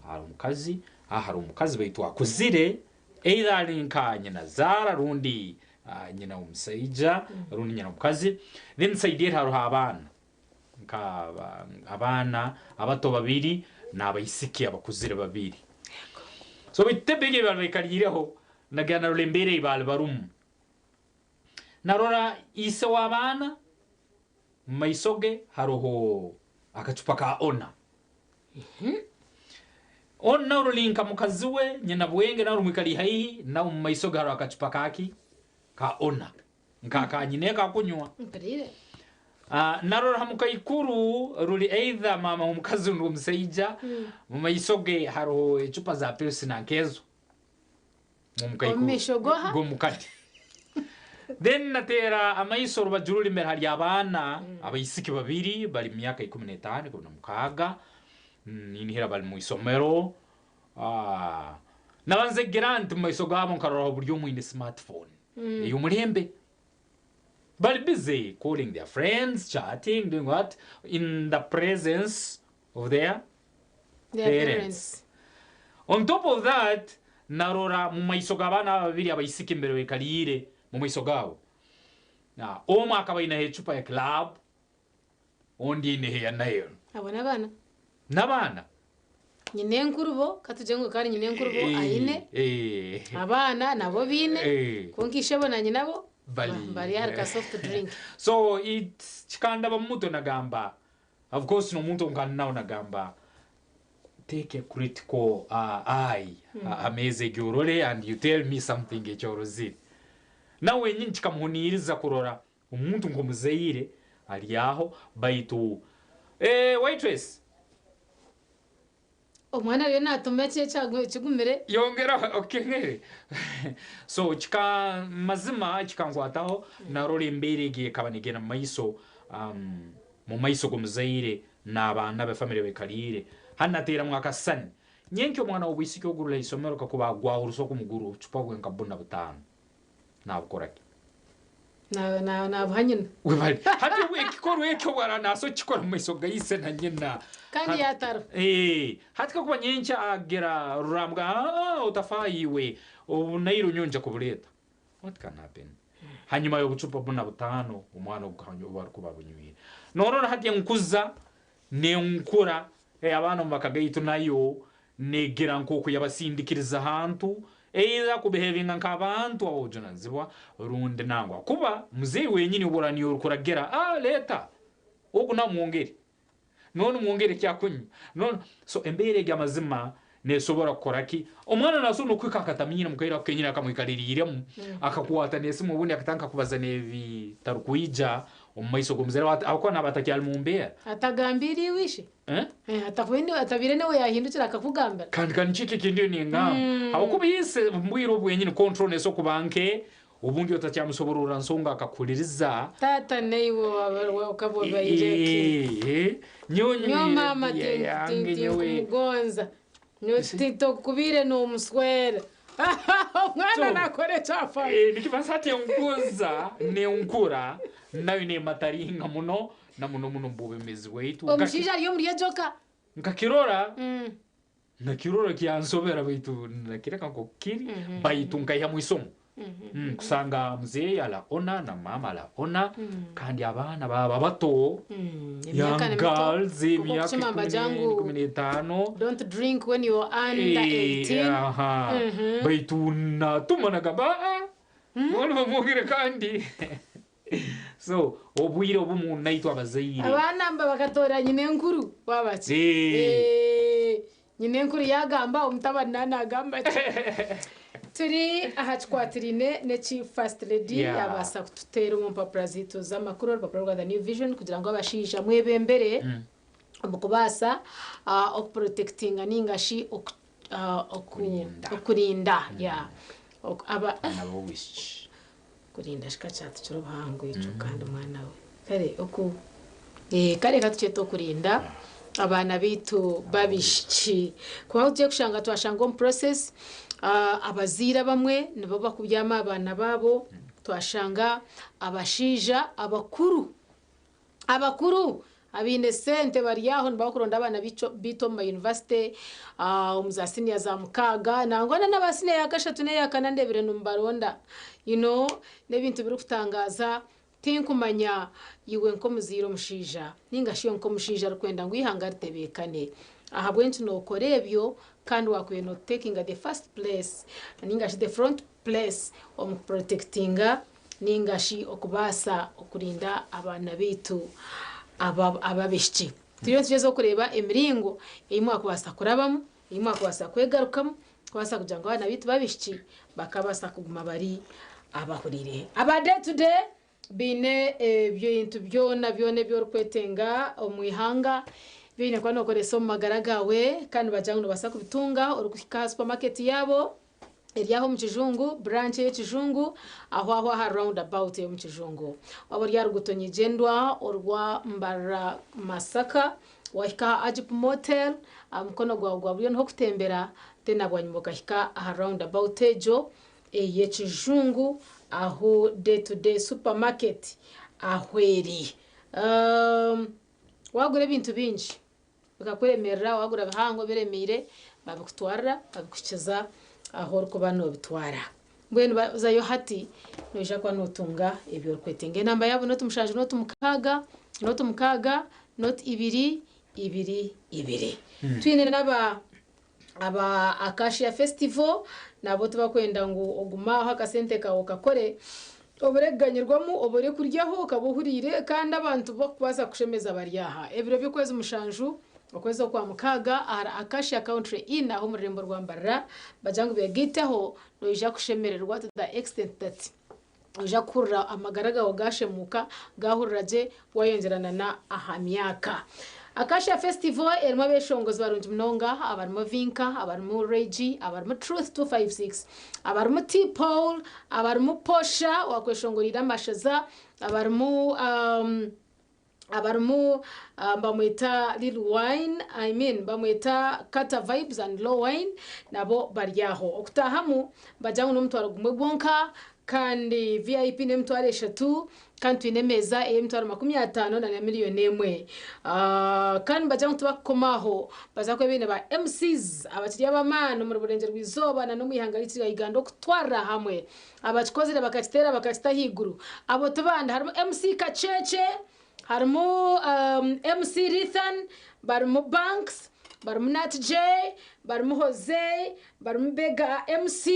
haru umukazi haru umukazi baitu akuzire either ali nka nyina Zara rundi nyina umseija rundi nyina umukazi then saidie haru abana nka abana abato babiri nabayisiki abakuzire babiri so bitebege balekalireho nagana rulembere ibalbarum narora ise wabana maisoge haroho akacupa ka ona ona rulinka mukaziwe nyina bwenge na rumikali haihi na maisoge haro akacupa kaki ka ona nkaka nyine ka kunywa mperire narora hamukaikuru ruli either mama umukazi ndo mseija mumaisoge haro icupa za pilsi na kezo mumukaiku gomukati then natera amaisoro bajururi mbere hari abana abayisiki babiri bari myaka 15 kubona mukaga ninihira bari mu isomero nabanze grant mu isogo abo nkarora buryo mu smartphone iyo murembe bari busy calling their friends, chatting, doing what in the presence of their parents. On top of that, narora mu maisoga abana babiri abayisiki imbere wekalire mu maisogabo na oma akaba ina hechupa ya club ondi ne ya nayo abana nabana nyine nkurubo katujengo kari nyine nkurubo aine abana nabo bine konkishe bonanye nabo bari harika soft drink so it chikanda bamuto nagamba of course no muntu nkannawo nagamba take a critical eye ameze gyurole and you tell me something echorozi nawe nyinyi chikamuhuniriza kurora umuntu ngo muzeire ali aho baitu waitress omwana ryo natumeke cyagumire yongera okengere so chika mazima chikangwataho narore imbere giye kabanigena maiso mu maiso gumuzeire n'abana be family bekarire hanatera mwaka sani nyenke omwana obwisiki ogurula isomero kakubagwa uruso kumuguru cupagwe nkabuna butano nabukoraki na bhanyina webali hati we kikoro ekyo wara naso chikora maiso gayise na nyina kandi yataro hati kakuba nyencha agera rambwa utafayiwe obunairo nyonja kubuleta what can happen hanyuma yo bucupa buna butano umwana ukanyo bari kubabunywira none hati yankuza ne nkura abana bakagayitu nayo negera nkoko yabasindikiriza hantu eiza kubehavinga nk'abantu abo jonanzibwa runde nangwa kuba muzeyi wenyini uburani urukuragera leta oguna mwongere none mwongere cyakunyu none so embere gyamazima nesobora koraki omwana naso no kwikakataminyina mukaira kenyina akamwikaririre akakuwata nesi mubundi akatanka kubaza nevi tarukuija omaiso gomuzera akona batakyal mumbera atagambiri wishi atakwende atabire newe yahindukira akakugambira kandi nchiki kindi ninga abakubise mbwiro bwenyine control neso kubanke ubundi otatyamusoborora nsonga akakuliriza tata neiwo ukabova ireki nyo mama tinti kumugonza nyo tito kubire no muswera mwana nakore chafa nikibasati onkuza ne onkura nayo ne mataringa muno na muno mbube mezi weitu omushija ariyo muri joka nkakirora nakirora kyansobera baitu nakireka ngo kiri baitu nkaya mwisomo kusanga mzee alaona na mama alaona kandi abana baba bato young girls imyaka 15 don't drink when you are under 18 baituna tumanaga ba mwana bamugire kandi so obwire obumuntu naitwa abazaire abana mba bakatora nyine nkuru babati nyine nkuru yagamba umutabana nagamba turi ahacwatirine ne chief first lady yabasa kututera umpapura zito z'amakuru urupapuro rwa The New Vision kugira ngo abashisha mwebembere mukubasa okuprotectinga ningashi okurinda aba wish kurinda shikachatu cy'uruhango ico kandi umwana we kare kare katucyeto kurinda abana bitu babishiki kuba ugiye gushanga twashanga process abazira bamwe nibo bakubyama abana babo twashanga abashija abakuru abine sente bariyaho nibakuronda abana bito mu university umuzasini ya za mukaga nangona n'abasine ya gashatu ne ya kanandebere numbaronda n'ebintu biri kutangaza tinkumanya yiwe nko muziro mushija ningashiyo nko mushija rukwenda ngo ihangaritebekane aha bwenshi no korebyo kandi wakwiye no taking the first place ningashi the front place protectinga ningashi okubasa okurinda abana bitu ababishiki tugeze kureba emiringo imwe akubasa kurabamo imwe akubasa kwegarukamo kubasa kugira ngo abana bitu babishiki bakabasa kuguma bari abahurire aba day to day bine ibintu byona byone byo kwetenga omwihanga bine kwa nokoreso magaragawe kandi bajyango basa kubitunga urukika supermarket yabo eriyaho mu kijungu branch y'ikijungu aho round about yo mu kijungu abo ryari gutonyijendwa orwa mbara masaka wahika Ajip Motel amukono gwa byo no kutembera tena bwanyumoka hika round about ejo y'ikijungu aho day to day supermarket ahweri wagura ibintu binji bakakwemerera wagura bihango biremire babikutwara babikukiza aho rukuba no bitwara mbwenu bazayo hati noja kwa notunga ibyo kwetenge namba yabo no tumushanje no tumukaga not ibiri twine naba Acacia Festival nabo tubakwenda ngo ogumaho akasente kawo kakore obureganyirwamo obore kuryaho kabuhurire kandi abantu bakubaza kushemeza baryaha ebiro byo kwezi mushanju okwezi kwa mukaga ara Acacia Country in aho murembo rwambarara bajangu begiteho noija kushemererwa to the extent that oja kurra amagaraga ogashemuka gahuriraje wayongerana na ahamyaka Acacia Festival erimo beshongozi barunje mnonga abarimo Vinka abarimo Regi abarimo Truth 256 abarimo T-Pole abarimo Posha wakweshongorira amashaza abarimo bamwita Lil Wine bamwita Kata Vibes and Low Wine nabo baryaho okutahamu bajyangu n'umutwaro gumwe bonka kandi VIP n'umutwaro 3 kandi inemeza emutwaro 50 na miliyoni 1 kandi bajyangu tubakomaho bazakwe bine ba MCs abakiriya b'amana mu burengero rw'izoba na no mwihangaritira igando kutwara hamwe abakozere bakatitera bakatahiguru abo tubanda harimo MC Kacece harimo MC Rithan barimo Banks barimo Nat J barimo Jose barimo Bega MC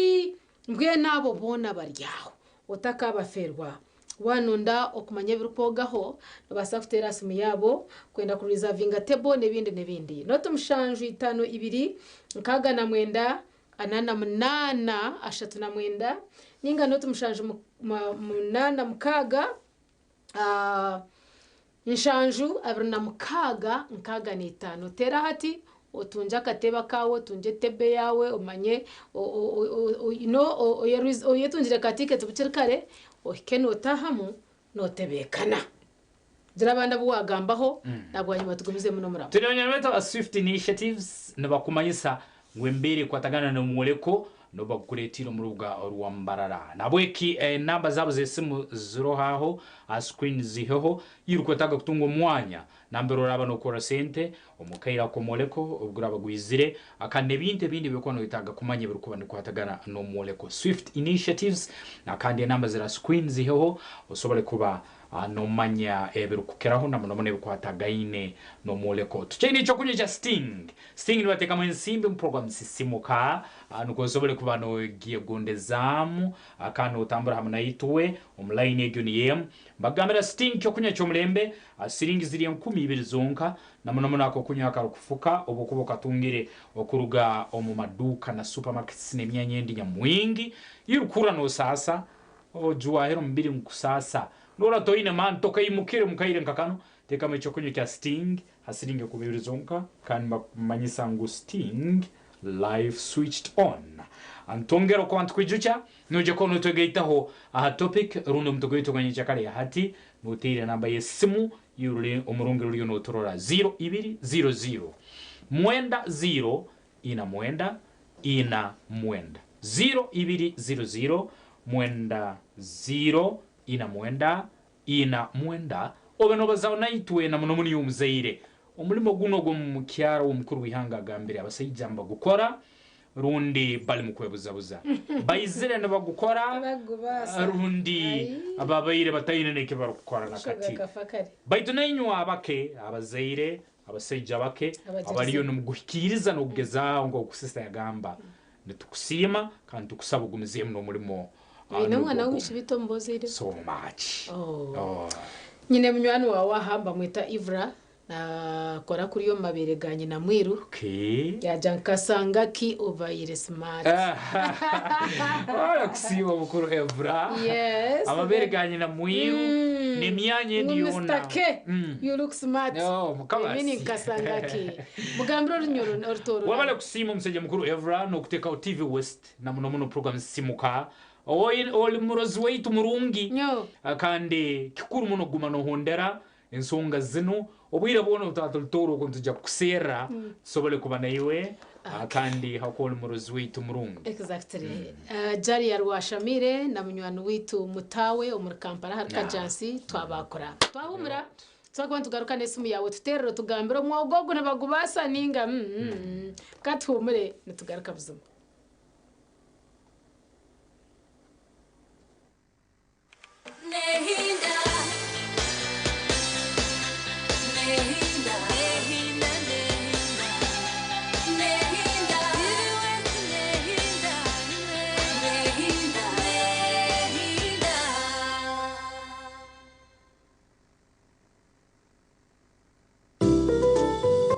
mbwe nabo bona baryaho utakabaferwa wanunda okumanya birukogaho basa kutera simu yabo kwenda ku reservinga table nebindi no tumushanju 5 nkaga na mwenda 8 ashatu na mwenda ninga no tumushanju 8 mukaga inshanju 26 nkaga ni 5 tera hati otunja kateba kawo tunje tebe yawe umanye oyetunjire katike tubucirikare ohikeno tahamu notebekana zirabanda buwagambaho nabwanyuma tugumize muno murabo turi abanyarwanda ba Swift Initiatives nabakumanyisa ngwembere kwatagana no mwoleko no bakuretira mu rubuga rwa Mbarara nabweki namba zabo zesimu ziro haho a screen ziheho yirukwataga kutunga umwanya nambero raba no kora sente umukaira komoleko ubwira bagwizire akane bindi bikono bitaga kumanye birukubane kwatagana no moleko Swift initiatives nakandi namba zira screen ziheho usobole kuba no manya birukukeraho na munomone bikwatagaine no moleko tucheni cyo kunyija Sting ni bateka mu nsimbi mu program Sisiimuka nuko sobole kuba no giye gonde zamu akano utambura hamna yituwe online eguniye bagamera Sting cyo kunya cyo mulembe siringi ziri 12 zonka na munomone ako kunya akarukufuka obukubo katungire okuruga mu maduka na supermarkets ne myanyendi nyamwingi yirukura no sasa ojuwa hero mbiri mkusasa Nora toine man toka imukire mukaire nkakano teka mecho kunyo kya Sting hasiringe kubirizonka kan manyisangu Sting live switched on antongero kwa antukwijucha nuje kono togeitaho topic rundo mtogeito kwenye chakale ya hati nutire namba yesimu yuri omurungi ruri no torora 0200 mwenda 0 ina mwenda 0200 mwenda 0 ina mwenda obeno bazaho naitwe na munomuni y'umuzaire umulimo guno go mu kyaro umukuru wihanga gambere abasayijamba gukora rundi bali mukwebuzabuza bayizire ne bagukora rundi ababayire batayineneke barukora nakati bayitunenywa abake abazaire abasayija bake abaliyo no muguhikiriza no kugeza ngo kusista yagamba nitukusima kandi tukusaba gumiziye mu mulimo mwana w'imishibito mbozire so much nyine munywani wawe ahamba mwita Ivra na kora kuri yo mabereganye na mwiru yaja Kasangaki over smart wala kusiwa bukuru Ivra yes amabereganye na mwiru ni myanye ndiona you look smart mini Kasangaki mugambiro runyoro ortoro wabale kusima mseje mukuru Ivra no kuteka TV West na muno program Sisiimuka oli murozi weitu murungi kandi kikuru muno guma no hondera ensonga zino obwira bona utatultoro kuntuja kusera sobole kubana iwe kandi hakoli murozi weitu murungi exactly jari ya Rwashamire na munywani witu Mutawe omuri Kampala harika jansi twabakora twahumura twakwa tugaruka nesimu yawe tuterero tugambiro mwogogo ne bagubasa ninga kathumure nitugaruka buzuma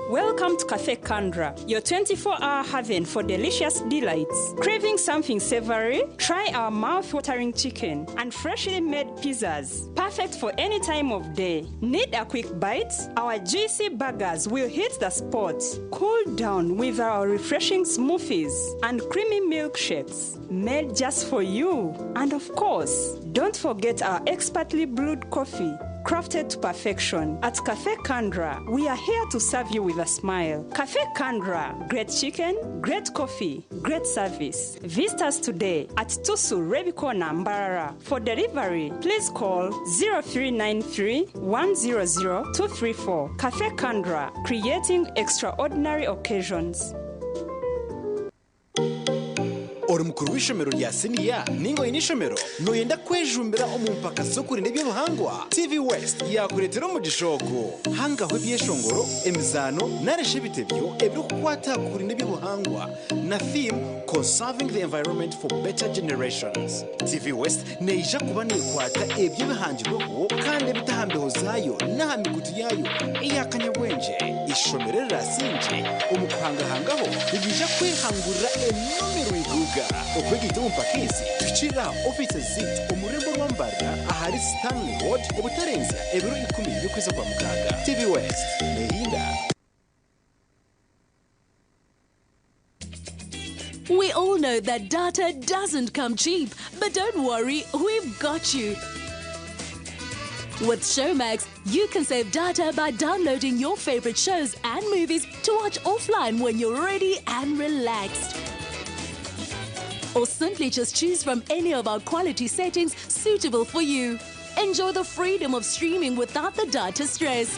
Welcome to Cafe Kandra, your 24-hour haven for delicious delights. Craving something savory? Try our mouth-watering chicken and freshly made pizzas, perfect for any time of day. Need a quick bite? Our juicy burgers will hit the spot. Cool down with our refreshing smoothies and creamy milkshakes, made just for you. And of course, don't forget our expertly brewed coffee, crafted to perfection. At Cafe Kandra, we are here to serve you with a smile. Cafe Kandra, great chicken, great coffee, great service. Visit us today at Tusu Rebikona Mbarara. For delivery, please call 0393 100 234. Cafe Kandra, creating extraordinary occasions. uri mukuru w'ishomero rya Siniya ningo inishomero noyenda kwejumbira omumpaka sokuri nebyo buhangwa TV West yakuretera mu gishogo hanga hwe byeshongoro emizano nareshe bitebyo ebyo kukwata kuri nebyo buhangwa na theme conserving the environment for better generations. TV West neija kuba nekwata ebyo bihangirweho kandi bitahambeho zayo na migutu yayo iyakanyabwenje ishomero rasinje omukuhangahangaho bijja kwihangurira enomero iguga okwegita umpakisi tukira office zit omurembo rwambara ahari Stanley Road obutarenza ebiro 10 bikweza kwa mukaga. TV West nehinda. We all know that data doesn't come cheap, but don't worry, we've got you. With Showmax, you can save data by downloading your favorite shows and movies to watch offline when you're ready and relaxed. or simply just choose from any of our quality settings suitable for you. Enjoy the freedom of streaming without the data stress.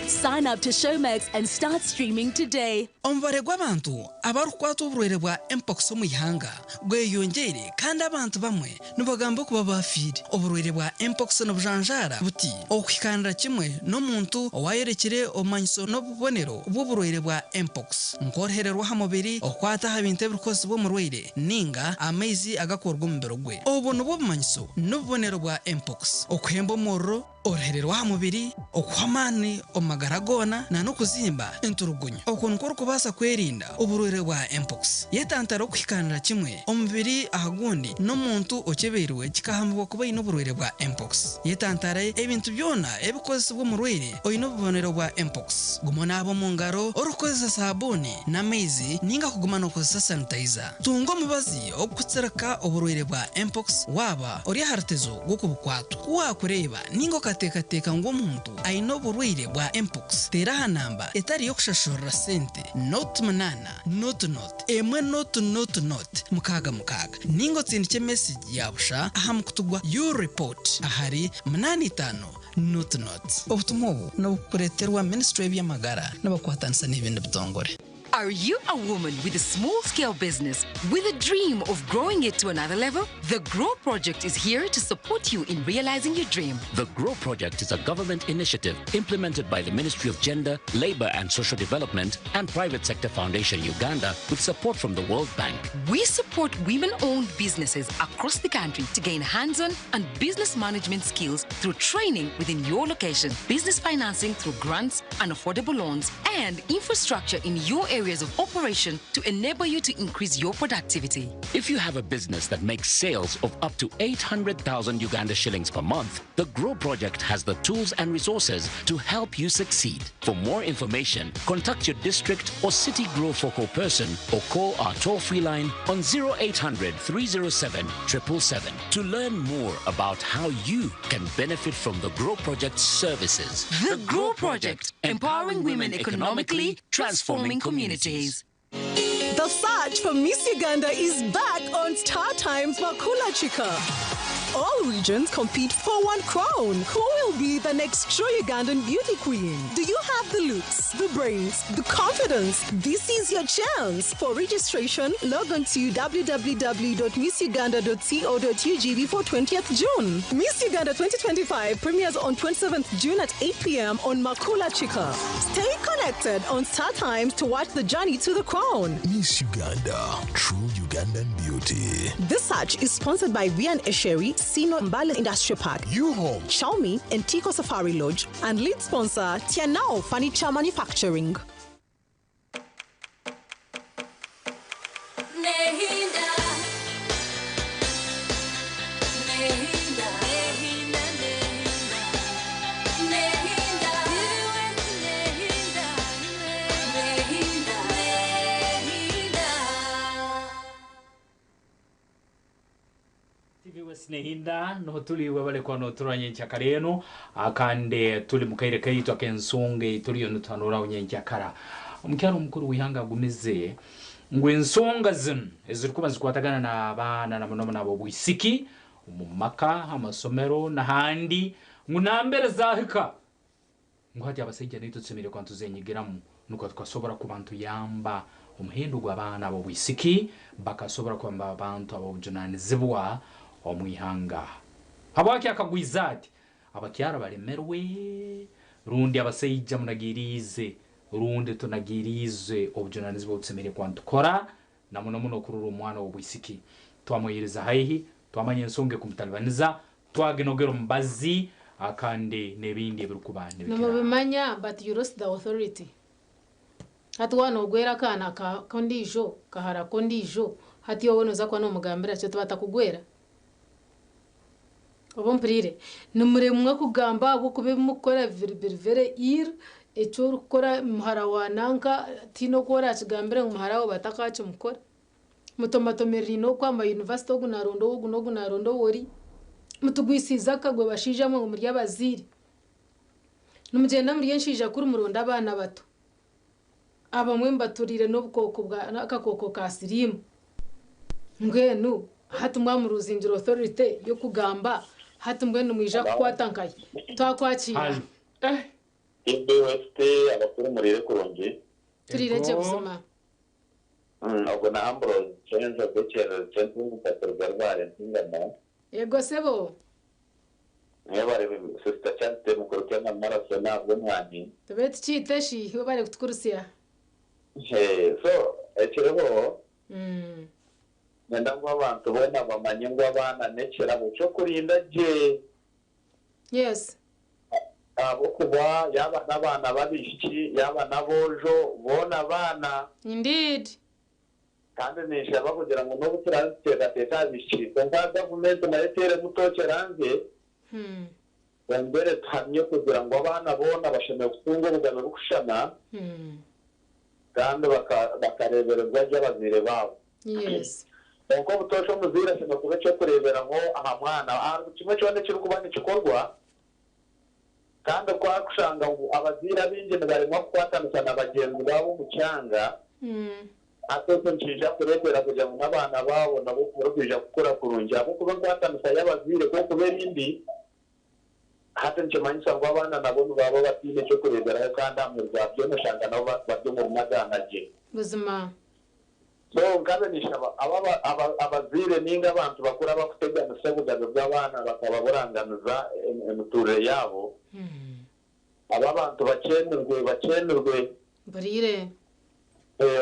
Sign up to Showmax and start streaming today. Omubare gw'abantu abarukwata oburwaire bwa mpox mu ihanga gweyongere kandi abantu bamwe nibagamba kuba bafire. Oburwaire bwa mpox n'obujanjara buti okuhikandira kimwe n'omuntu owayerekire omanyiso n'obubonero bw'oburwaire bwa mpox nkorohererwa ha mubiri okwata ha bintu ebirikozibwa mu rwaire ninga amaizi agakorwa mu mubiri gwe. Obu nibwo bumanyiso n'obubonero bwa mpox okuhemba omuriro orohererwa ha mubiri okuhamani omagara gona na n'okuzimba enturugunya. Okuntu korukubasa kwerinda oburwaire bwa mpox yetantara okuhikanira kimwe omubiri ahagundi n'omuntu okebeiriwe kikahambwa kuba ine oburwaire bwa mpox. Yetantara ebintu byona ebikozesebwa mu rwaire oyine obubonero bwa mpox. Guma nabo mu ngaro orukozesa sabuni n'amaizi ninga kuguma n'okozesa sanitizer. Tunga omubazi okutsirika oburwaire bwa mpox waba ori hartezo gwokubukwatu wakureba ninga okateekateka ng'omuntu aine oburwaire bwa mpox tera ha namba etari yokushashurira sente not manana not emwe not mukaga ninga otsindike message yabusha aha mukutugwa your report ahari 85 not obutumwa obu n'obukureterwa Ministry y'Amagara n'abakwatanisa n'ebindi bitongore. Are you a woman with a small-scale business with a dream of growing it to another level? The GROW Project is here to support you in realizing your dream. The GROW Project is a government initiative implemented by the Ministry of Gender, Labour and Social Development and Private Sector Foundation Uganda with support from the World Bank. We support women-owned businesses across the country to gain hands-on and business management skills through training within your location, business financing through grants and affordable loans, and infrastructure in your areas of operation to enable you to increase your productivity. If you have a business that makes sales of up to 800,000 Uganda shillings per month, the GROW Project has the tools and resources to help you succeed. For more information, contact your district or city GROW focal person or call our toll-free line on 0800 307 777 to learn more about how you can benefit from the GROW Project's services. The GROW Project, empowering women economically, transforming communities. The search for Miss Uganda is back on Star Times Makula Chika. All regions compete for one crown. Who will be the next true Ugandan beauty queen? Do you have the looks, the brains, the confidence? This is your chance. For registration, log on to www.missuganda.co.ug before 20th June. Miss Uganda 2025 premieres on 27th June at 8 p.m. on Makula Chika. Stay connected on Star Times to watch the journey to the crown. Miss Uganda, true Ugandan beauty. This search is sponsored by Vian Esheri, Sino Mbale Industrial Park, U-Home, Xiaomi, and Tico Safari Lodge, and lead sponsor Tianao Furniture Manufacturing. Nehinda no tuli webale kwa no turanye nchakareno akande tuli mukaire kaitu akensonge tuli onutanura onyenchakara omukyaro mukuru wihanga gumize ngwensonga zin ezirikuba zikwatagana na abana na munomo nabo bwisiki umumaka amasomero na handi ngunambere zahika ngwati abasajja nito tsemire kwantu zenyigiramu nuko twasobora kubantu yamba umuhindu gw'abana abo bwisiki bakasobora kwamba abantu abo junanizibwa omwihanga habaki akagwizati abakyara balemerwe rundi abasajja munagirize rundi tunagirize obujunanizi bwotsemere kwantukora na muno kurura umwana w'obwisiki twamuyiriza haihi twamanye nsonge kumutalibaniza twagenogero mbazi akande nebindi ebirukubande no mubimanya but you lost the authority hatwana ogwera kana ka kondijo kahara kondijo hati wono zakwa no mugambira cyo batakugwera obompirire numuremwe kugamba abo kube mukora very echo rukora muhara wananka tino kora kigambira muhara wo batakacho mukora mutomato merino kwamba university ogunarondo wori mutugwisiza kagwe bashija mu muri abaziri numugenda muri yenshija kuri muronda abana bato abamwe mbaturire n'ubukoko bwa n'akakoko ka sirimu ngwenu hati mwa mu ruzinjiro authority yo kugamba hati mbwenu mwija kukwatankaye twakwakira ibyo weste abakuru murire kurongi turireje buzima ubwo na Ambrose Chenzo Bekero Chenzo Mutatu Garvare Tingana yego sebo Nebare sister Chante mukuru cyangwa maraso nabwo mwani tubete chiteshi we bare kutukurusia so ekirebo nenda ngo abantu bona bamanye ngo abana nekera bucyo kurinda je yes abo kuba yaba n'abana babishiki yaba nabojo bona abana indeed kandi nishaba kugira ngo no gutranspera teta bishiki kwa government na etere mutokeranze mbere tamye kugira ngo abana bona basheme gutunga ubugano bukushana kandi bakarebererwa by'abazire babo yes uko butosho muzira shema kuba cyo kurebera ngo aha mwana kimwe cyone kiri kubana igikorwa kandi kwa kushanga ngo abazira b'ingene barimo kwatanukana abagenzi babo mu cyanga atose nshija kurebera kugira ngo n'abana babo nabo kurukija gukora kurungira abo kuba kwatanukana y'abazire ko kubera indi hata nchemanyisa ngo abana nabo babo batine cyo kurebera kandi amurwa byo nashanga nabo babyo mu maganaje buzima so ngabe nishaba abazire ninga abantu bakura bakutegana sebugazo by'abana bakaba buranganuza emuture yabo abantu bakenerwe burire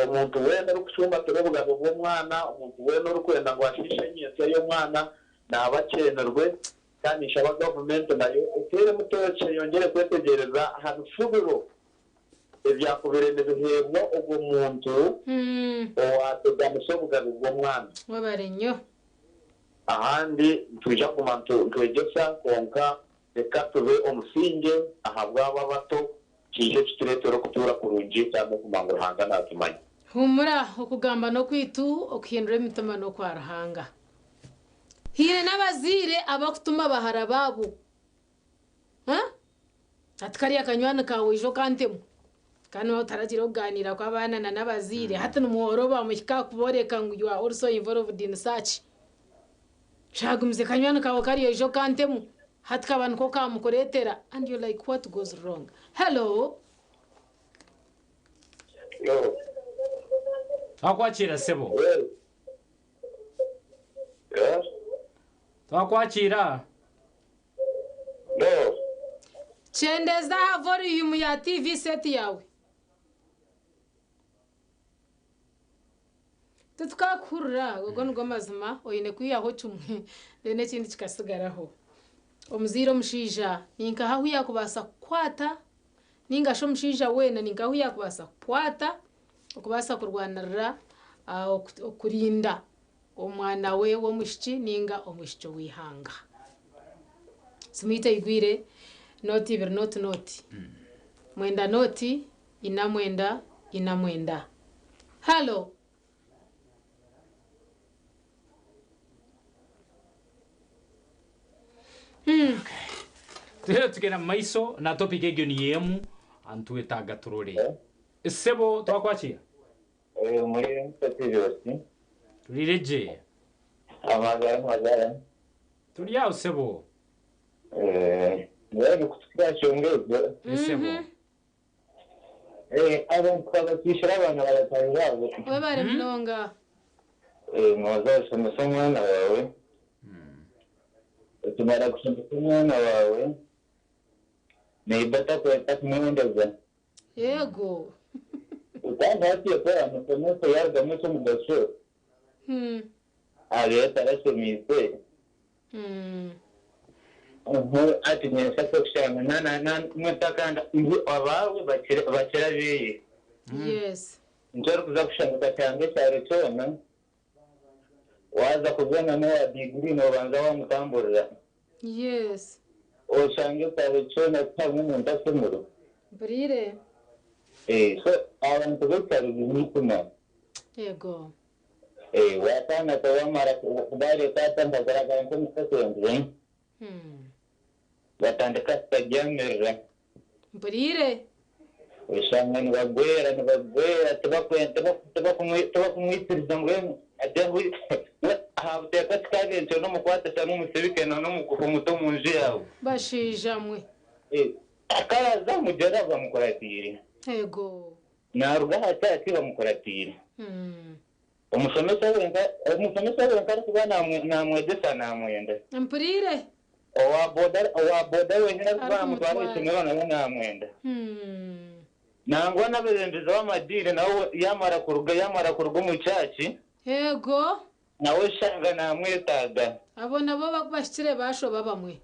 umuntu wenda uri kucumba turebugazo bw'umwana umuntu wenda uri kwenda ngo ashishe nyese yo mwana nabakenerwe kandi ishaba government nayo utere mutoce yongere kwetegereza ahantu shuburo ibyakubirene bihebwa ubwo muntu wategana sobugana ubwo mwana wabarenyo ahandi tuja kumantu twegesa konka reka tube umusinge ahabwa ababato kije kituretero kutura kurungi cyangwa kumangura hanga natumanye humura okugamba no kwitu okuhindura imitima no kwarahanga hire n'abazire abakutuma bahara babo atkari akanywana kawe ijo kantemu kandi utaragira kuganira kw'abana n'abazire hata n'umuhoro bamukika kuboreka ngo you are also involved in such shagumze kanywana kawe kari ijo kantemu hatka abantu ko kamukoretera and you like what goes wrong. Hello twakwakira sebo twakwakira chendeza volume ya TV set yawe tukakurura ubwo nubwo mazima oyine kuyaho cumwe dene kindi kikasigaraho omuziro mushija ninka hahu yakubasa kwata ninga sho mushija wena ninka hahu yakubasa kwata okubasa kurwanirira okurinda omwana we wo mushiki ninga omushiki wihanga simite igwire noti bir noti mwenda noti ina mwenda hello Tuhera tugena maiso na topic egyo ni yemu antuetaga turore sebo twakwakira muri mpatiriyosi turireje amagara turi yawo sebo mwene kutukashongeza sebo abantu babakishira abana baratanga we bare mnonga mwazasomesa umwana wawe utumara gusomesa umwana wawe naibata kweta kumwendeza yego utanga hatiye kwa amasomeso yaragamo cyo mu gasho leta arasomise ati nyesa ko kushanga na mutakanda abawe bakira biye yes njoro kuza kushanga cyangwa cyaro cyona waza kuzana no degree no banza wa mutamburira yes oshange cyaro cyona tamwe mu ndasomero burire so abantu bakari n'ikuma yego watana kwa mara kubale tata ndagaragara ko mutasenze batandika stagiamera burire usanga nibagwera tuba kumwitiriza ngo ajya ahabuteka tikagenze no mukwatasa n'umusebikena no mukufa muto mu nzu yawe bashijamwe akaraza mugera bamukoratire yego naruga hatati bamukoratire umusomesa wenga ari kuba namwegesa namwenda mpurire owa boda wenyine kuba mutwara isomero nawe namwenda nangwa n'abarengeje b'amadini nawe yamara kuruga mu cyaci yego nawe shanga namwetaga abo nabo bashyire bashoba bamwe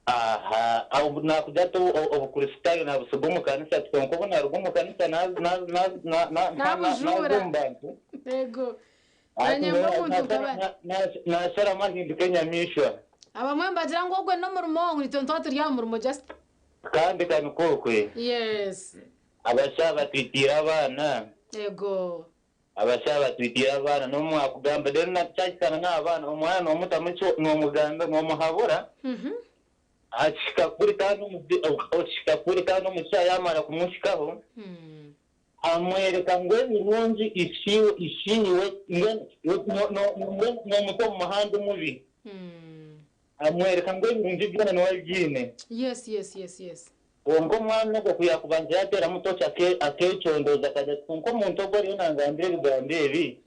aha abo nakujya tu obukristani nabusuga mu kanisa twonko naruga mu kanisa nabujura yego nasara amahinduka nyamishwa abamwe mbagira ngo gwe no mu rumongo nitonto turya mu rumo just kandi kanukokwe yes abashaba twitira abana yego abashaba twitira abana no mwakugamba rero nacyakana n'abana umwana no mutamuco no muganda no muhabura ashika kuri kandi umucya yamara kumushikaho amwereka ngo irungi ishiwe no muto mu mahanga mubi amwereka ngo irungi byana no wabyine yes ngo mwana go kuyakubanza yatera muto cyake akecondoza kaje kunko muntu go rero nangambire bigambebi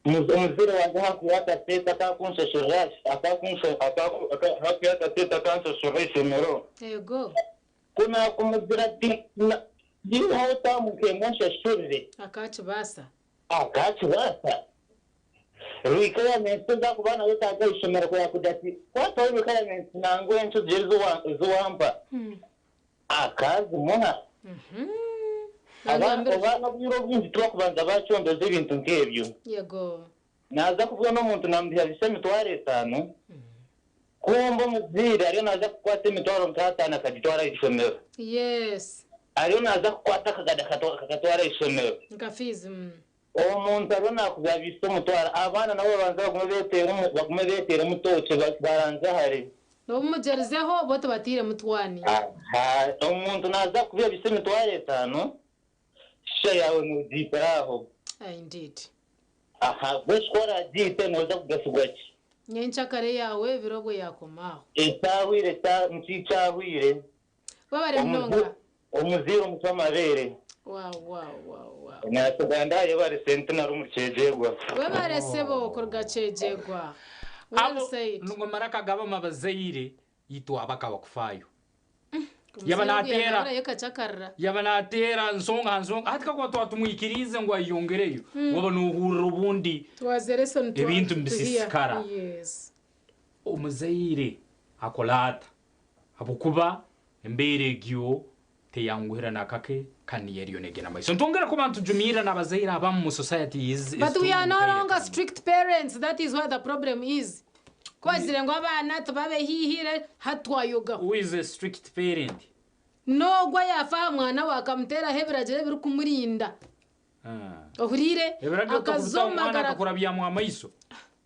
umuzire wanjye hafi y'agateta kakunshashura hafi y'agateta kanshashura isomero yego kuna kumuzira ati yihaho tamuke munshashurire akacibasa requirements za kubana wetaga isomero kwa kudati kwata requirements nangwe ncu zuwamba akazi muha abana biro bindi twakubanza bacondoze ibintu nk'ebyo yego naza kuvuga no muntu nambiha bisemi tware 5 kumba muzira ariyo naza kukwata imitwaro mtatana akagitwara isomero yes ariyo naza kukwata kakatwara isomero ngafizi umuntu arona kuzabisa umutwara abana nabo banza bagume betera mutoce baranza hari no mugerezeho bote batire mutwani umuntu naza kubiya bise mitware 5 sha yawe nudiparaho indeed beshkora dite noza kugasugaki nyencha kare yawe birogo yakomaho etawire ta mchicawire babare mnonga umuziro mutwamabere wow nasogandaye bare sentena rumukejegwa babare sebo korga cejegwa nungo maraka gaba mabazayire yitwa abakaba kufayo yabanatera nsonga hatika kwa twatumwikirize ngo ayongereyo ngoba nuhurira ubundi ibintu mbisisikara umuzayire akolata abukuba emberegyo teyanguhira nakake kaniyeriyo negena maiso ntongera ko bantu jumira nabazayire abamu mu society is but we are no longer strict parents. That is where the problem is. Kwazire ngo abana tubabe hihire hatwayoga. Who is a strict parent? No gwa yafa mwana wakamutera hebiragere biri kumurinda. Ohurire akazomagara kurabya mu amaiso.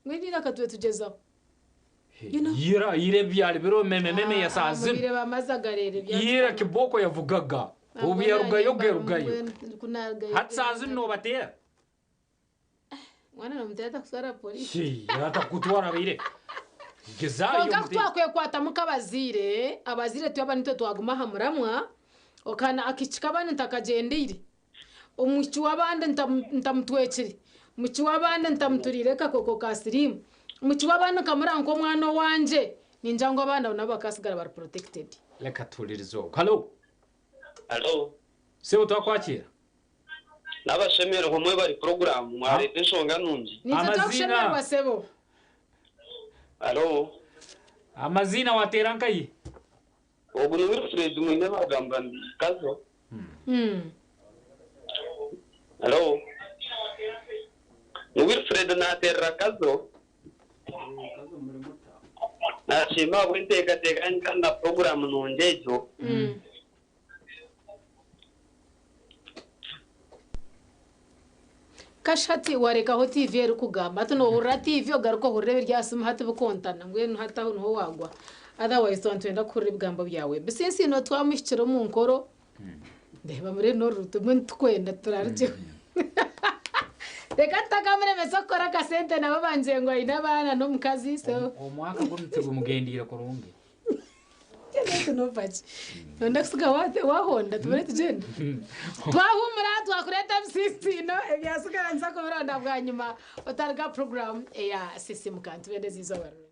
Mwibira katwe tugezaho. Yira byali biro meme yasazi. Mwibire bamazagarere bya. Yira kiboko yavugaga. Ubu yarugayo. Hatsazi no batera. Mwana namutera kusara polisi. Yata kutwara bire. Gezayo muti. Twakwe kwata mukabazire, abazire tuyaba nito twaguma hamuramwa. Okana akichikabana ntakagendire. Umuchi wabande ntamutwekiri. Umuchi wabande ntamuturire kakoko kasirimu. Umuchi wabande kamuranko mwana wanje. Ninjango abana nabo bakasigara bari protected. Leka tulirizo. Hello. Sebo twakwakira. Nabashemero homwe bari program mwarete shonga nungi. Nitakushemerwa sebo. Hello. Amazina waterankayi. Obu ni Wilfred mwine bagamba ndi kazo. Hello. Ni Wilfred na terra kazo. Nashima winteka teka nkanda program nongejo. Kashati wareka ho TV eri kugamba tuno hurra TV ogaruko hurre byasuma hati bukontana ngwenu hataho no wagwa otherwise twenda kurri bwambo byawe bisinsi no twamushikiro mu nkoro ndeba muri no rutume twenda turaryo reka takamere mesokora kasente nabo banje ngo ina bana no mukazi so omwaka gumutego mugendira kurungi no pachi nonda kusuka wahonda tubere tugenda twahumura twakureta M16 no ebyasuka nzako bironda bwa nyuma otarga program ya Sisiimuka tubende zizo baruru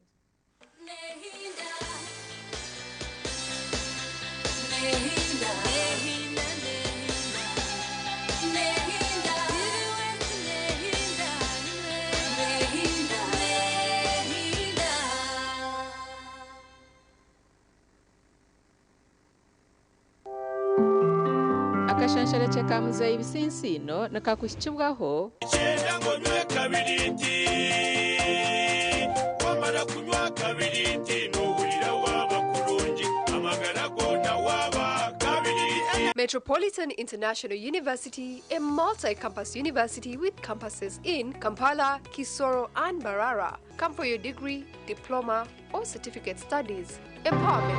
akashanshara cyakamuza ibisinsino nakakushyibwaho icyenda ngo nywe kabiriti wamara kunywa kabiriti nuhurira waba kurungi amagara gona waba kabiriti. Metropolitan International University, a multi-campus university with campuses in Kampala, Kisoro and Mbarara. Come for your degree, diploma or certificate studies. Empowerment.